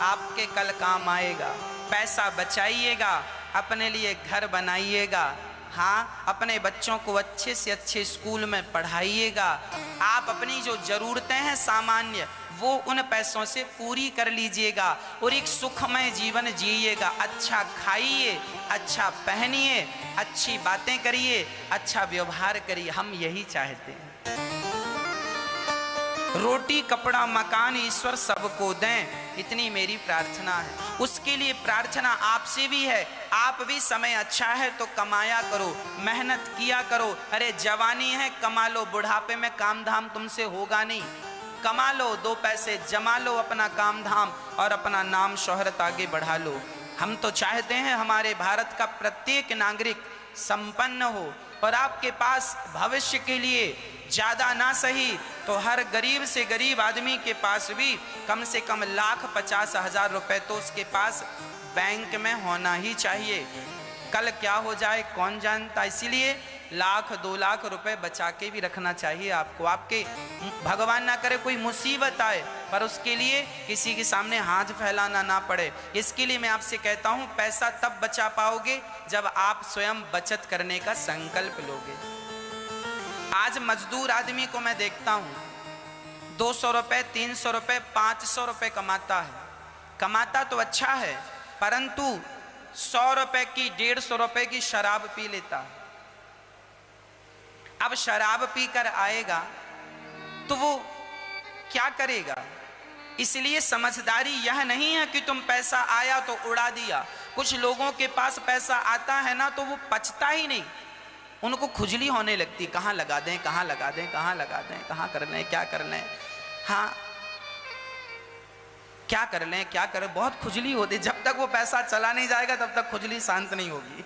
आपके कल काम आएगा। पैसा बचाइएगा, अपने लिए घर बनाइएगा, हाँ, अपने बच्चों को अच्छे से अच्छे स्कूल में पढ़ाइएगा। आप अपनी जो ज़रूरतें हैं सामान्य, वो उन पैसों से पूरी कर लीजिएगा और एक सुखमय जीवन जिएगा। अच्छा खाइए, अच्छा पहनिए, अच्छी बातें करिए, अच्छा व्यवहार करिए। हम यही चाहते हैं। रोटी कपड़ा मकान ईश्वर सबको दें, इतनी मेरी प्रार्थना है। उसके लिए प्रार्थना आपसे भी है। आप भी समय अच्छा है तो कमाया करो, मेहनत किया करो। अरे जवानी है, कमा लो, बुढ़ापे में काम धाम तुमसे होगा नहीं। कमा लो, 2 पैसे जमा लो, अपना काम धाम और अपना नाम शोहरत आगे बढ़ा लो। हम तो चाहते हैं हमारे भारत का प्रत्येक नागरिक संपन्न हो और आपके पास भविष्य के लिए ज़्यादा ना सही तो हर गरीब से गरीब आदमी के पास भी कम से कम 1,50,000 रुपए तो उसके पास बैंक में होना ही चाहिए। कल क्या हो जाए कौन जानता, इसीलिए 1,00,000 2 लाख रुपए बचा के भी रखना चाहिए आपको। आपके भगवान ना करे कोई मुसीबत आए पर उसके लिए किसी के सामने हाथ फैलाना ना पड़े। इसके लिए मैं आपसे कहता हूँ, पैसा तब बचा पाओगे जब आप स्वयं बचत करने का संकल्प लोगे। आज मजदूर आदमी को मैं देखता हूँ 200 रुपए 300 रुपए 500 रुपए कमाता है। कमाता तो अच्छा है, परंतु 100 रुपए की 150 रुपए की शराब पी लेता है। अब शराब पीकर आएगा तो वो क्या करेगा? इसलिए समझदारी यह नहीं है कि तुम पैसा आया तो उड़ा दिया। कुछ लोगों के पास पैसा आता है ना तो वो पचता ही नहीं, उनको खुजली होने लगती, कहाँ लगा दें कहाँ लगा दें कहाँ लगा दें, कहाँ कर लें क्या कर लें, हाँ क्या कर लें क्या करें, बहुत खुजली होती। जब तक वो पैसा चला नहीं जाएगा तब तक खुजली शांत नहीं होगी।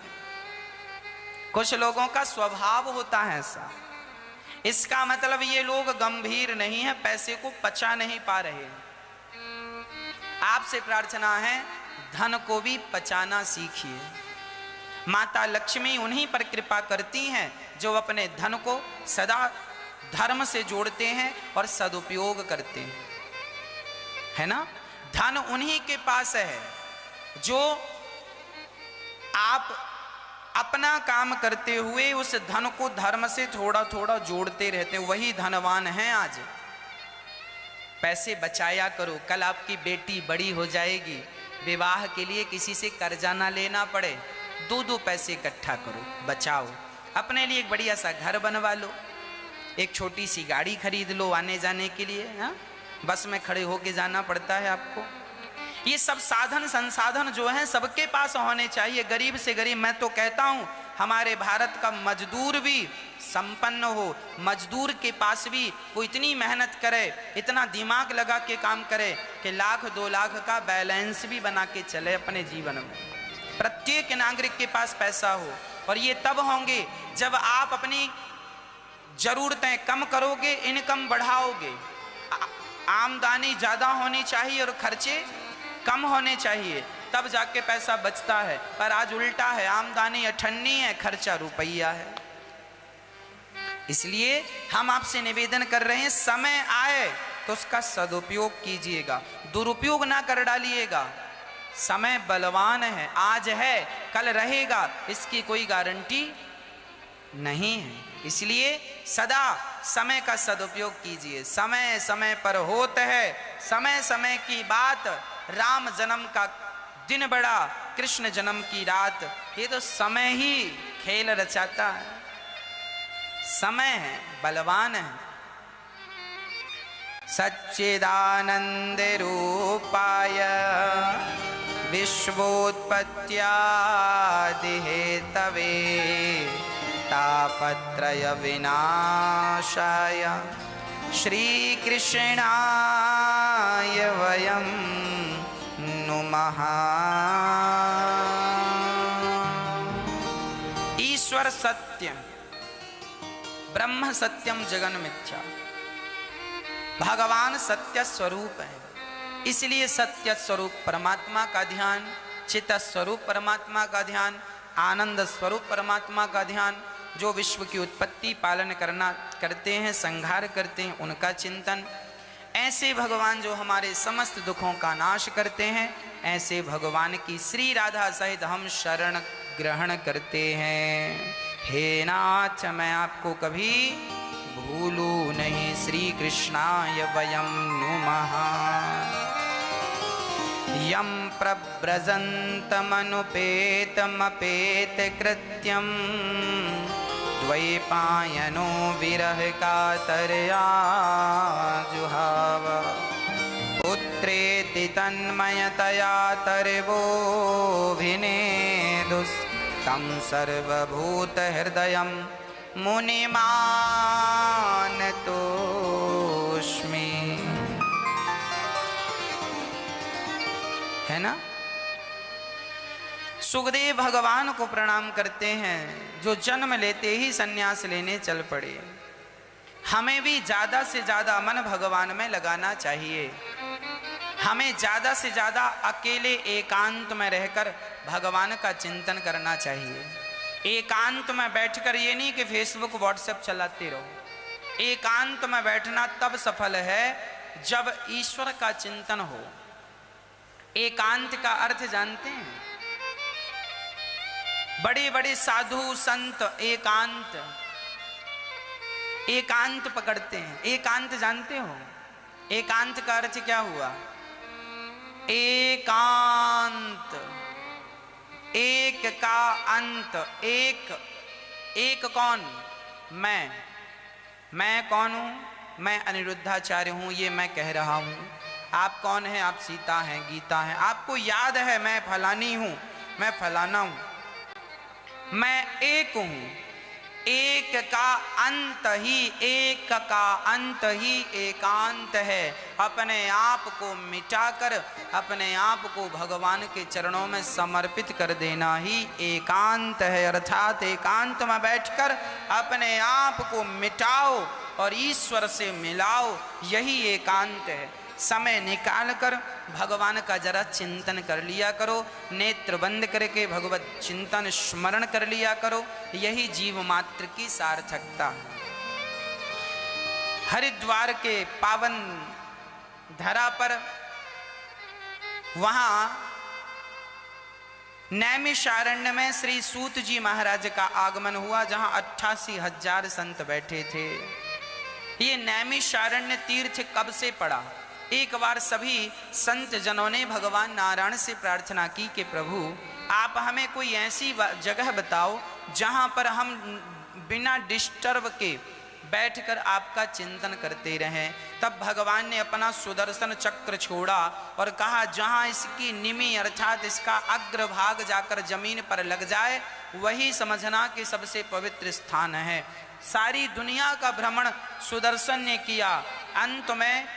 कुछ लोगों का स्वभाव होता है ऐसा। इसका मतलब ये लोग गंभीर नहीं है, पैसे को पचा नहीं पा रहे। आपसे प्रार्थना है, धन को भी पचाना सीखिए। माता लक्ष्मी उन्हीं पर कृपा करती हैं जो अपने धन को सदा धर्म से जोड़ते हैं और सदुपयोग करते हैं, है ना। धन उन्हीं के पास है जो आप अपना काम करते हुए उस धन को धर्म से थोड़ा थोड़ा जोड़ते रहते हैं, वही धनवान हैं आज। पैसे बचाया करो, कल आपकी बेटी बड़ी हो जाएगी, विवाह के लिए किसी से कर्जा ना लेना पड़े। 2 पैसे इकट्ठा करो, बचाओ, अपने लिए एक बढ़िया सा घर बनवा लो, एक छोटी सी गाड़ी खरीद लो आने जाने के लिए। हाँ, बस में खड़े होके जाना पड़ता है आपको। ये सब साधन संसाधन जो हैं सबके पास होने चाहिए, गरीब से गरीब। मैं तो कहता हूँ हमारे भारत का मजदूर भी संपन्न हो, मजदूर के पास भी वो इतनी मेहनत करे, इतना दिमाग लगा के काम करे कि 1,00,000 2 लाख का बैलेंस भी बना के चले अपने जीवन में। प्रत्येक नागरिक के पास पैसा हो, और ये तब होंगे जब आप अपनी जरूरतें कम करोगे, इनकम बढ़ाओगे। आमदनी ज़्यादा होनी चाहिए और खर्चे कम होने चाहिए, तब जाके पैसा बचता है। पर आज उल्टा है, आमदनी 98 है, खर्चा रुपया है। इसलिए हम आपसे निवेदन कर रहे हैं, समय आए तो उसका सदुपयोग कीजिएगा, दुरुपयोग ना कर डालिएगा। समय बलवान है, आज है कल रहेगा, इसकी कोई गारंटी नहीं है। इसलिए सदा समय का सदुपयोग कीजिए। समय समय पर होता है, समय समय की बात। राम जन्म का दिन बड़ा, कृष्ण जन्म की रात, ये तो समय ही खेल रचाता है। समय है, बलवान है। सच्चिदानंद रूपाय विश्वोत्पत्त्यादि हेतवे तापत्रय विनाशाय श्रीकृष्णाय वयं नुमः। ईश्वर सत्य, ब्रह्म सत्यम जगन मिथ्या। भगवान सत्य स्वरूप है, इसलिए सत्य स्वरूप परमात्मा का ध्यान, चित्त स्वरूप परमात्मा का ध्यान, आनंद स्वरूप परमात्मा का ध्यान, जो विश्व की उत्पत्ति पालन करते हैं, संहार करते हैं, उनका चिंतन। ऐसे भगवान जो हमारे समस्त दुखों का नाश करते हैं, ऐसे भगवान की श्री राधा सहित हम शरण ग्रहण करते हैं। हे नाथ मैं आपको कभी भूलूं नहीं। श्री कृष्णाय वयं नुमः। यं प्रव्रजन्तमनुपेतमपेतकृत्यं द्वैपायनो विरह कातरया जुहाव। पुत्रेति तन्मयतया तर्वोऽभिनेदुस् तं सर्वभूतहृदयं मुनिमानतोऽस्मि। है ना? सुखदेव भगवान को प्रणाम करते हैं जो जन्म लेते ही सन्यास लेने चल पड़े। हमें भी ज्यादा से ज्यादा मन भगवान में लगाना चाहिए। हमें ज्यादा से ज्यादा अकेले एकांत में रहकर भगवान का चिंतन करना चाहिए। एकांत में बैठकर ये नहीं कि फेसबुक व्हाट्सएप चलाते रहो। एकांत में बैठना तब सफल है जब ईश्वर का चिंतन हो। एकांत का अर्थ जानते हैं? बड़े बड़े साधु संत एकांत पकड़ते हैं। एकांत जानते हो? एकांत का अर्थ क्या हुआ? एकांत, एक का अंत। एक कौन? मैं कौन हूं? मैं अनिरुद्धाचार्य हूं, ये मैं कह रहा हूं। आप कौन हैं? आप सीता हैं, गीता हैं। आपको याद है मैं फलानी हूं, मैं फलाना हूं। मैं एक हूं। एक का अंत ही एकांत है। अपने आप को मिटाकर अपने आप को भगवान के चरणों में समर्पित कर देना ही एकांत है। अर्थात एकांत में बैठकर अपने आप को मिटाओ और ईश्वर से मिलाओ, यही एकांत है। समय निकालकर भगवान का जरा चिंतन कर लिया करो। नेत्र बंद करके भगवत चिंतन स्मरण कर लिया करो। यही जीव मात्र की सार्थकता। हरिद्वार के पावन धरा पर वहां नैमिषारण्य में श्री सूत जी महाराज का आगमन हुआ, जहां 88,000 संत बैठे थे। ये नैमिषारण्य तीर्थ कब से पड़ा? एक बार सभी संत जनों ने भगवान नारायण से प्रार्थना की कि प्रभु आप हमें कोई ऐसी जगह बताओ जहां पर हम बिना डिस्टर्ब के बैठकर आपका चिंतन करते रहें। तब भगवान ने अपना सुदर्शन चक्र छोड़ा और कहा जहां इसकी निमी अर्थात इसका अग्रभाग जाकर जमीन पर लग जाए वही समझना कि सबसे पवित्र स्थान है। सारी दुनिया का भ्रमण सुदर्शन ने किया। अंत में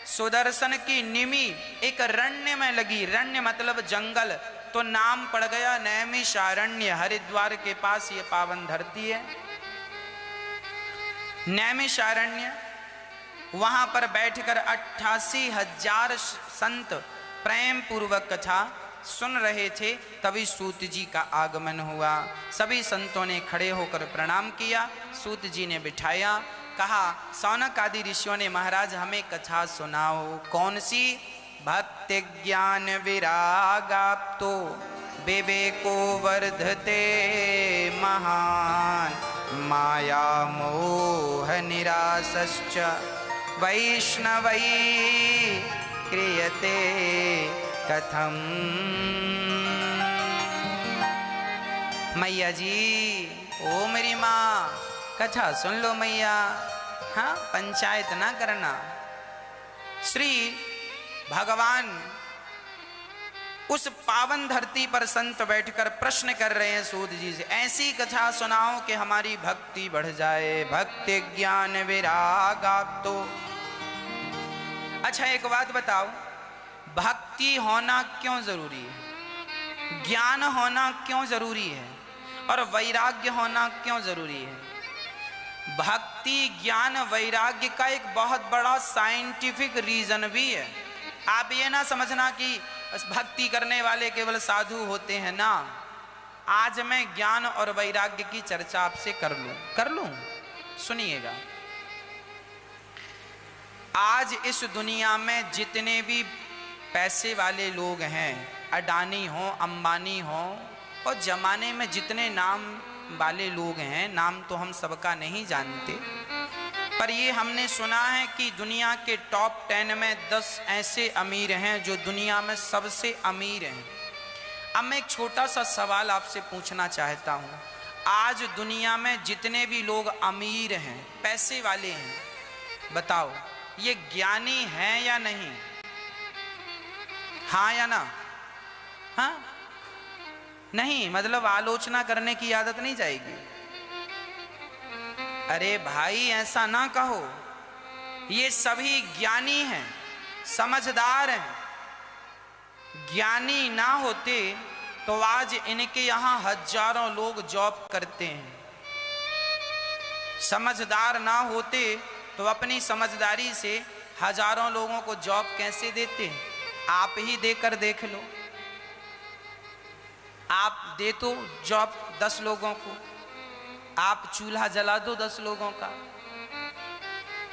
सुदर्शन की निमी एक रण्य में लगी। रण्य मतलब जंगल, तो नाम पड़ गया नैमिषारण्य। हरिद्वार के पास ये पावन धरती है नैमिषारण्य। वहां पर बैठकर 88,000 संत प्रेम पूर्वक कथा सुन रहे थे। तभी सूत जी का आगमन हुआ। सभी संतों ने खड़े होकर प्रणाम किया। सूत जी ने बिठाया। कहा सौनक आदि ऋषियों ने महाराज हमें कथा सुनाओ। कौन सी? भक्ति ज्ञान विरागाप्तो विवेको वर्धते महान माया मोह निरासश्च वैष्णवै क्रियते कथम। मैया जी, ओ मेरी माँ, कथा सुन लो मैया। हाँ, पंचायत ना करना। श्री भगवान उस पावन धरती पर संत बैठकर प्रश्न कर रहे हैं सूत जी से, ऐसी कथा सुनाओ कि हमारी भक्ति बढ़ जाए। भक्ति ज्ञान विरागाप्तो। अच्छा एक बात बताओ, भक्ति होना क्यों जरूरी है? ज्ञान होना क्यों जरूरी है? और वैराग्य होना क्यों जरूरी है? भक्ति ज्ञान वैराग्य का एक बहुत बड़ा साइंटिफिक रीजन भी है। आप ये ना समझना कि भक्ति करने वाले केवल साधु होते हैं ना। आज मैं ज्ञान और वैराग्य की चर्चा आपसे कर लूं। सुनिएगा। आज इस दुनिया में जितने भी पैसे वाले लोग हैं, अडानी हो, अंबानी हो, और जमाने में जितने नाम वाले लोग हैं, नाम तो हम सबका नहीं जानते, पर ये हमने सुना है कि दुनिया के टॉप 10 में 10 ऐसे अमीर हैं जो दुनिया में सबसे अमीर हैं। अब मैं एक छोटा सा सवाल आपसे पूछना चाहता हूँ, आज दुनिया में जितने भी लोग अमीर हैं, पैसे वाले हैं, बताओ ये ज्ञानी हैं या नहीं? हाँ या ना? हाँ नहीं, मतलब आलोचना करने की आदत नहीं जाएगी। अरे भाई ऐसा ना कहो, ये सभी ज्ञानी हैं, समझदार हैं। ज्ञानी ना होते तो आज इनके यहां हजारों लोग जॉब करते हैं। समझदार ना होते तो अपनी समझदारी से हजारों लोगों को जॉब कैसे देते हैं? आप ही देकर देख लो। आप दे तो जॉब 10 लोगों को, आप चूल्हा जला दो 10 लोगों का।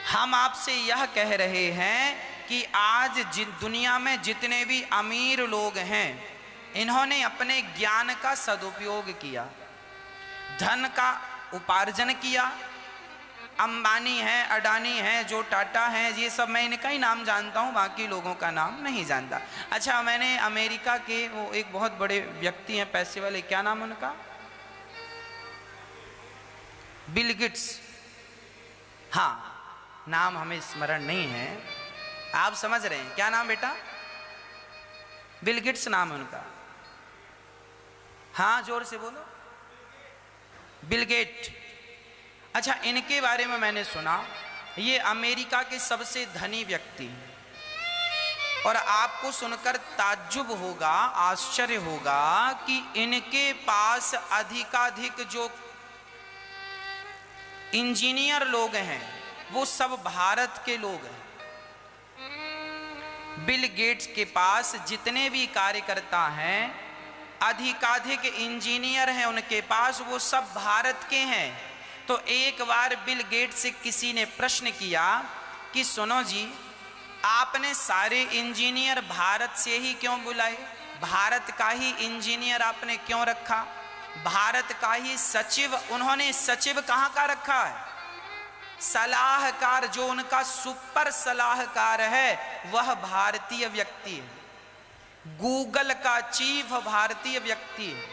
हम आपसे यह कह रहे हैं कि आज दुनिया में जितने भी अमीर लोग हैं, इन्होंने अपने ज्ञान का सदुपयोग किया, धन का उपार्जन किया। अंबानी है, अडानी है, जो टाटा है, ये सब मैं इनका ही नाम जानता हूँ, बाकी लोगों का नाम नहीं जानता। अच्छा, मैंने अमेरिका के वो एक बहुत बड़े व्यक्ति हैं, पैसे वाले, क्या नाम है उनका? Bill Gates. हाँ, नाम हमें स्मरण नहीं है, आप समझ रहे हैं क्या नाम बेटा? बिल गेट्स नाम है उनका। हाँ जोर से बोलो, बिल गेट। अच्छा, इनके बारे में मैंने सुना, ये अमेरिका के सबसे धनी व्यक्ति हैं। और आपको सुनकर ताज्जुब होगा, आश्चर्य होगा कि इनके पास अधिकाधिक जो इंजीनियर लोग हैं वो सब भारत के लोग हैं। बिल गेट्स के पास जितने भी कार्यकर्ता हैं, अधिकाधिक इंजीनियर हैं उनके पास, वो सब भारत के हैं। तो एक बार बिल गेट्स से किसी ने प्रश्न किया कि सुनो जी, आपने सारे इंजीनियर भारत से ही क्यों बुलाए? भारत का ही इंजीनियर आपने क्यों रखा? भारत का ही सचिव, उन्होंने सचिव कहाँ का रखा है? सलाहकार, जो उनका सुपर सलाहकार है वह भारतीय व्यक्ति है। गूगल का चीफ भारतीय व्यक्ति है।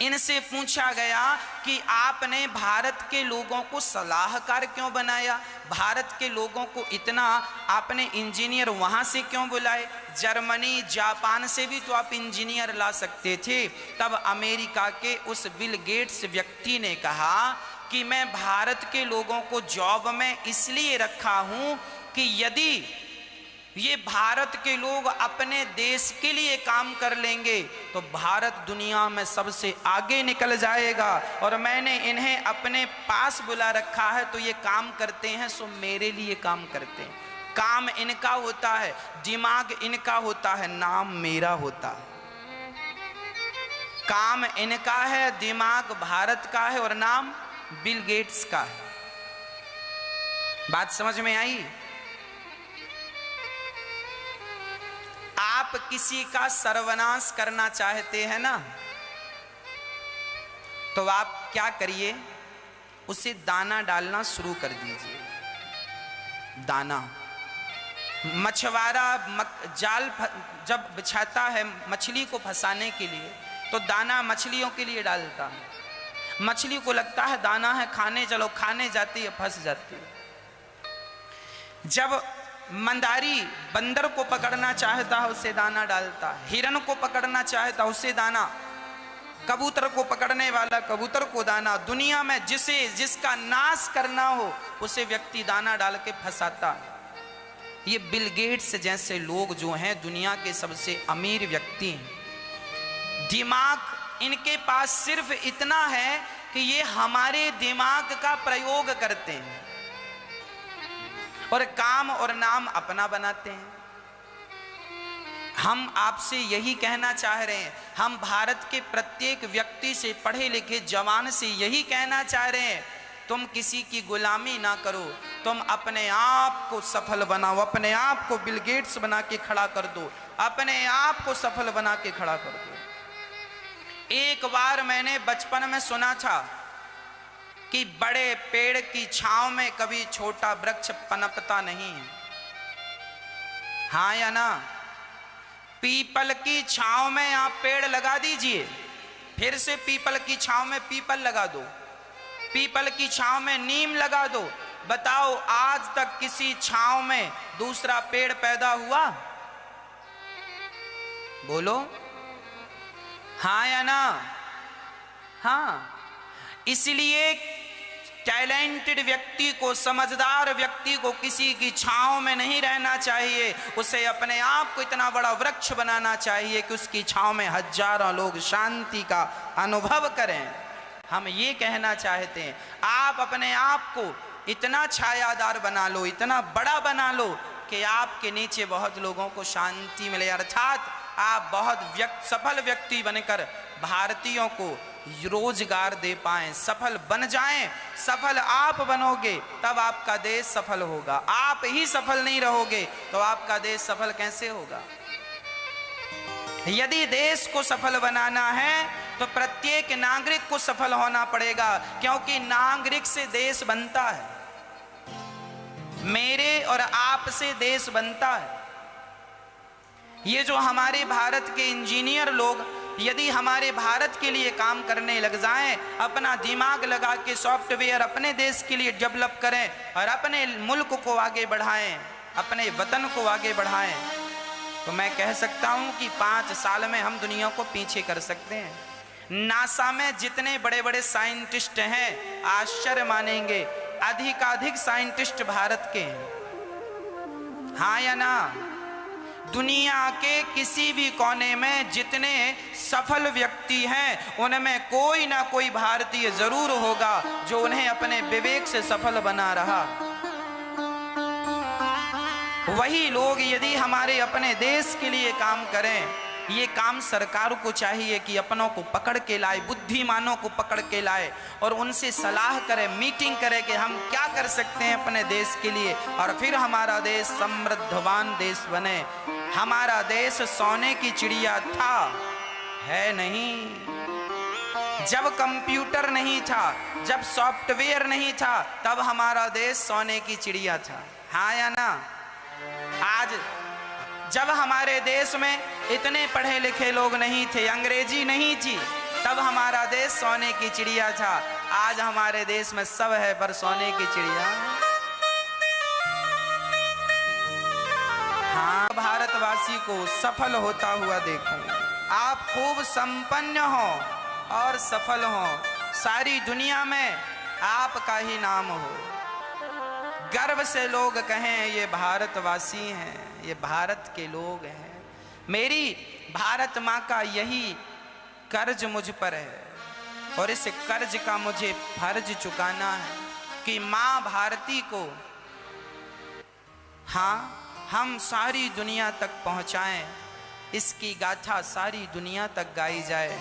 इनसे पूछा गया कि आपने भारत के लोगों को सलाहकार क्यों बनाया? भारत के लोगों को इतना आपने इंजीनियर वहां से क्यों बुलाए? जर्मनी, जापान से भी तो आप इंजीनियर ला सकते थे। तब अमेरिका के उस बिल गेट्स व्यक्ति ने कहा कि मैं भारत के लोगों को जॉब में इसलिए रखा हूं कि यदि ये भारत के लोग अपने देश के लिए काम कर लेंगे तो भारत दुनिया में सबसे आगे निकल जाएगा। और मैंने इन्हें अपने पास बुला रखा है, तो ये काम करते हैं सो मेरे लिए काम करते हैं। काम इनका होता है, दिमाग इनका होता है, नाम मेरा होता है। काम इनका है, दिमाग भारत का है और नाम बिल गेट्स का है। बात समझ में आई? आप किसी का सर्वनाश करना चाहते हैं ना, तो आप क्या करिए, उसे दाना डालना शुरू कर दीजिए। दाना, मछुआरा जाल जब बिछाता है मछली को फंसाने के लिए, तो दाना मछलियों के लिए डालता है। मछली को लगता है दाना है, खाने चलो, खाने जाती है, फंस जाती है। जब मंदारी बंदर को पकड़ना चाहता है उसे दाना डालता है, हिरन को पकड़ना चाहता है उसे दाना, कबूतर को पकड़ने वाला कबूतर को दाना। दुनिया में जिसका नाश करना हो उसे व्यक्ति दाना डाल के फंसाता है। ये बिल गेट्स जैसे लोग जो हैं दुनिया के सबसे अमीर व्यक्ति हैं। दिमाग इनके पास सिर्फ इतना है कि ये हमारे दिमाग का प्रयोग करते हैं और काम और नाम अपना बनाते हैं। हम आपसे यही कहना चाह रहे हैं, हम भारत के प्रत्येक व्यक्ति से, पढ़े लिखे जवान से यही कहना चाह रहे हैं, तुम किसी की गुलामी ना करो, तुम अपने आप को सफल बनाओ, अपने आप को बिल गेट्स बना के खड़ा कर दो, अपने आप को सफल बना के खड़ा कर दो। एक बार मैंने बचपन में सुना था कि बड़े पेड़ की छांव में कभी छोटा वृक्ष पनपता नहीं है। हाँ या ना? पीपल की छांव में आप पेड़ लगा दीजिए, फिर से पीपल की छांव में पीपल लगा दो, पीपल की छांव में नीम लगा दो, बताओ आज तक किसी छांव में दूसरा पेड़ पैदा हुआ? बोलो हाँ या ना? हाँ। इसलिए टैलेंटेड व्यक्ति को, समझदार व्यक्ति को किसी की छांव में नहीं रहना चाहिए, उसे अपने आप को इतना बड़ा वृक्ष बनाना चाहिए कि उसकी छांव में हजारों लोग शांति का अनुभव करें। हम ये कहना चाहते हैं, आप अपने आप को इतना छायादार बना लो, इतना बड़ा बना लो कि आपके नीचे बहुत लोगों को शांति मिले, अर्थात आप बहुत सफल व्यक्ति बनकर भारतीयों को रोजगार दे पाएं, सफल बन जाएं। सफल आप बनोगे तब आपका देश सफल होगा। आप ही सफल नहीं रहोगे तो आपका देश सफल कैसे होगा? यदि देश को सफल बनाना है तो प्रत्येक नागरिक को सफल होना पड़ेगा, क्योंकि नागरिक से देश बनता है, मेरे और आप से देश बनता है। ये जो हमारे भारत के इंजीनियर लोग यदि हमारे भारत के लिए काम करने लग जाएं, अपना दिमाग लगा के सॉफ्टवेयर अपने देश के लिए डेवलप करें और अपने मुल्क को आगे बढ़ाएं, अपने वतन को आगे बढ़ाएं, तो मैं कह सकता हूं कि 5 साल में हम दुनिया को पीछे कर सकते हैं। नासा में जितने बड़े बड़े साइंटिस्ट हैं, आश्चर्य मानेंगे, अधिकाधिक साइंटिस्ट भारत के हैं। हाँ या ना? दुनिया के किसी भी कोने में जितने सफल व्यक्ति हैं, उनमें कोई ना कोई भारतीय जरूर होगा जो उन्हें अपने विवेक से सफल बना रहा। वही लोग यदि हमारे अपने देश के लिए काम करें, ये काम सरकार को चाहिए कि अपनों को पकड़ के लाए, बुद्धिमानों को पकड़ के लाए और उनसे सलाह करे, मीटिंग करे कि हम क्या कर सकते हैं अपने देश के लिए, और फिर हमारा देश समृद्धवान देश बने। हमारा देश सोने की चिड़िया था, है नहीं। जब कंप्यूटर नहीं था, जब सॉफ्टवेयर नहीं था, तब हमारा देश सोने की चिड़िया था। हाँ या ना? आज जब हमारे देश में इतने पढ़े लिखे लोग नहीं थे, अंग्रेजी नहीं थी, तब हमारा देश सोने की चिड़िया था। आज हमारे देश में सब है पर सोने की चिड़िया। हाँ, भारतवासी को सफल होता हुआ देखो। आप खूब संपन्न हो और सफल हो, सारी दुनिया में आपका ही नाम हो, गर्व से लोग कहें ये भारतवासी हैं, ये भारत के लोग हैं। मेरी भारत माँ का यही कर्ज मुझ पर है और इस कर्ज का मुझे फर्ज चुकाना है कि माँ भारती को, हाँ, हम सारी दुनिया तक पहुँचाएं, इसकी गाथा सारी दुनिया तक गाई जाए।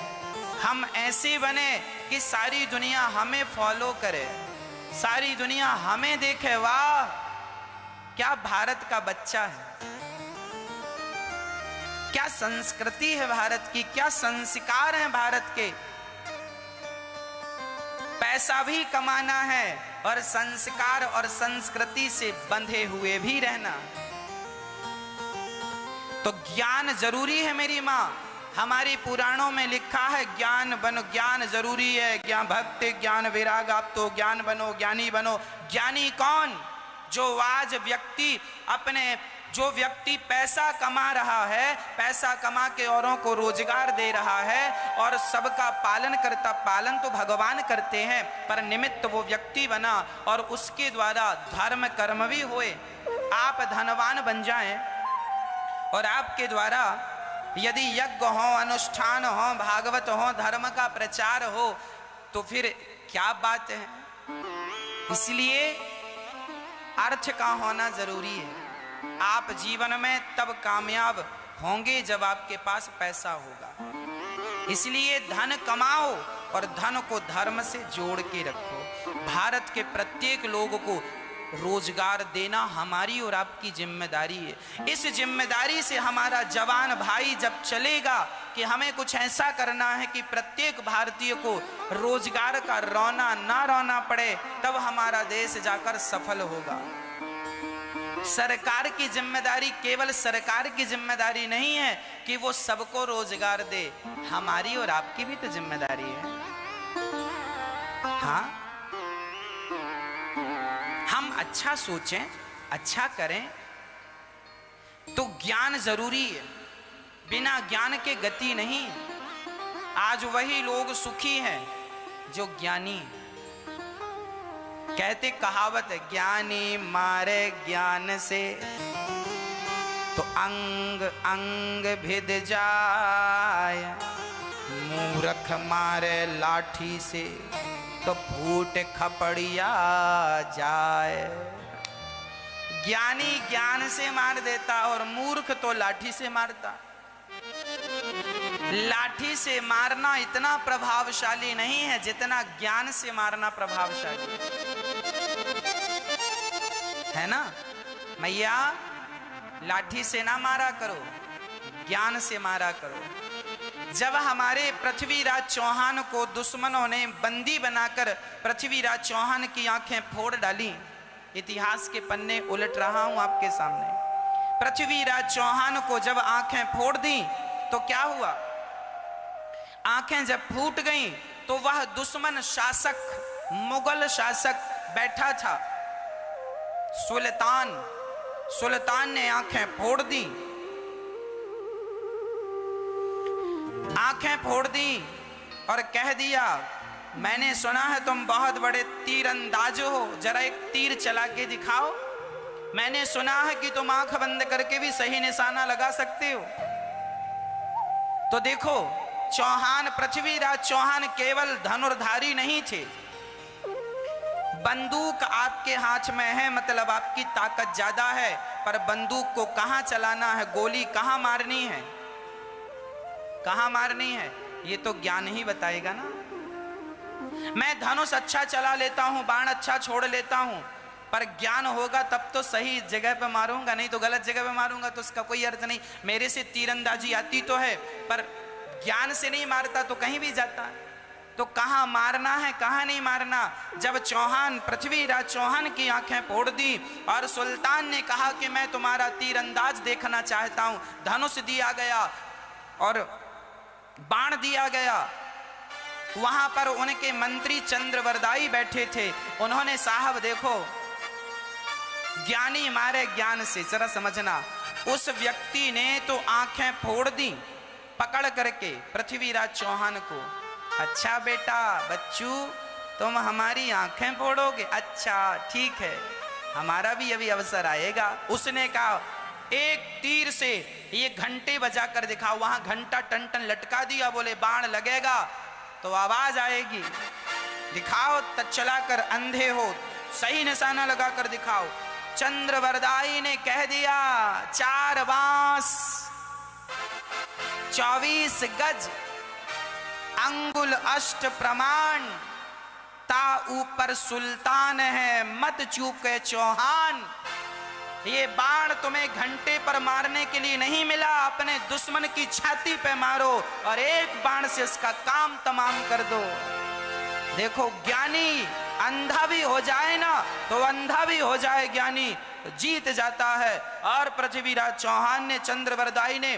हम ऐसे बने कि सारी दुनिया हमें फॉलो करे, सारी दुनिया हमें देखे, वाह क्या भारत का बच्चा है, क्या संस्कृति है भारत की, क्या संस्कार हैं भारत के। पैसा भी कमाना है और संस्कार और संस्कृति से बंधे हुए भी रहना। तो ज्ञान जरूरी है मेरी माँ। हमारी पुराणों में लिखा है ज्ञान बनो, ज्ञान जरूरी है, ज्ञान भक्ति ज्ञान विराग, आप तो ज्ञान बनो, ज्ञानी बनो। ज्ञानी कौन? जो आज व्यक्ति अपने, जो व्यक्ति पैसा कमा रहा है, पैसा कमा के औरों को रोजगार दे रहा है और सबका पालन करता, पालन तो भगवान करते हैं पर निमित्त वो व्यक्ति बना और उसके द्वारा धर्म कर्म भी हुए। आप धनवान बन जाएं और आपके द्वारा यदि यज्ञ हो, अनुष्ठान हो, भागवत हो, धर्म का प्रचार हो, तो फिर क्या बात है। इसलिए अर्थ का होना जरूरी है। आप जीवन में तब कामयाब होंगे जब आपके पास पैसा होगा। इसलिए धन कमाओ और धन को धर्म से जोड़ के रखो। भारत के प्रत्येक लोग को रोजगार देना हमारी और आपकी जिम्मेदारी है। इस जिम्मेदारी से हमारा जवान भाई जब चलेगा कि हमें कुछ ऐसा करना है कि प्रत्येक भारतीय को रोजगार का रोना ना रोना पड़े, तब हमारा देश जाकर सफल होगा। सरकार की जिम्मेदारी केवल सरकार की जिम्मेदारी नहीं है कि वो सबको रोजगार दे, हमारी और आपकी भी तो जिम्मेदारी है। हाँ, हम अच्छा सोचें, अच्छा करें, तो ज्ञान जरूरी है, बिना ज्ञान के गति नहीं। आज वही लोग सुखी हैं जो ज्ञानी। कहते कहावत है, ज्ञानी मारे ज्ञान से तो अंग अंग भिद जाए, मूर्ख मारे लाठी से तो फूट खपड़िया जाए। ज्ञानी ज्ञान से मार देता और मूर्ख तो लाठी से मारता। लाठी से मारना इतना प्रभावशाली नहीं है जितना ज्ञान से मारना प्रभावशाली है ना। मैया, लाठी से ना मारा करो, ज्ञान से मारा करो। जब हमारे पृथ्वीराज चौहान को दुश्मनों ने बंदी बनाकर पृथ्वीराज चौहान की आंखें फोड़ डाली, इतिहास के पन्ने उलट रहा हूं आपके सामने। पृथ्वीराज चौहान को जब आंखें फोड़ दी तो क्या हुआ? आंखें जब फूट गईं तो वह दुश्मन शासक, मुगल शासक बैठा था, सुल्तान ने आंखें फोड़ दी। आंखें फोड़ दी और कह दिया, मैंने सुना है तुम बहुत बड़े तीरंदाज हो, जरा एक तीर चला के दिखाओ। मैंने सुना है कि तुम आंख बंद करके भी सही निशाना लगा सकते हो। तो देखो, चौहान, पृथ्वीराज चौहान केवल धनुर्धारी नहीं थे। बंदूक आपके हाथ में है मतलब आपकी ताकत ज्यादा है, पर बंदूक को कहां चलाना है, गोली कहां मारनी है, कहां मारनी है, ये तो ज्ञान ही बताएगा ना। मैं धनुष अच्छा चला लेता हूं, बाण अच्छा छोड़ लेता हूं, पर ज्ञान होगा तब तो सही जगह पे मारूंगा, नहीं तो गलत जगह पे मारूंगा तो उसका कोई अर्थ नहीं। मेरे से तीरंदाजी आती तो है, पर ज्ञान से नहीं मारता तो कहीं भी जाता है। तो कहां मारना है, कहां नहीं मारना। जब चौहान, पृथ्वीराज चौहान की आंखें फोड़ दी और सुल्तान ने कहा कि मैं तुम्हारा तीरंदाज देखना चाहता हूं, धनुष दिया गया और बाण दिया गया। वहां पर उनके मंत्री चंद्रवरदाई बैठे थे। उन्होंने, साहब देखो, ज्ञानी मारे ज्ञान से, जरा समझना। उस व्यक्ति ने तो आंखें फोड़ दी पकड़ करके पृथ्वीराज चौहान को। अच्छा बेटा, बच्चू, तुम हमारी आंखें फोड़ोगे? अच्छा ठीक है, हमारा भी अभी अवसर आएगा। उसने कहा, एक तीर से ये घंटे बजा कर दिखाओ। वहां घंटा टन टन लटका दिया, बोले बाण लगेगा तो आवाज आएगी, दिखाओ। तब चलाकर, अंधे हो, सही निशाना लगाकर दिखाओ। चंद्रवरदाई ने कह दिया, 4 बांस 24 गज अंगुल अष्ट प्रमाण, ता ऊपर सुल्तान है मत चूके चौहान। ये बाण तुम्हें घंटे पर मारने के लिए नहीं मिला, अपने दुश्मन की छाती पे मारो और एक बाण से उसका काम तमाम कर दो। देखो, ज्ञानी अंधा भी हो जाए ना तो अंधा भी हो जाए ज्ञानी, तो जीत जाता है। और पृथ्वीराज चौहान ने, चंद्रवरदाई ने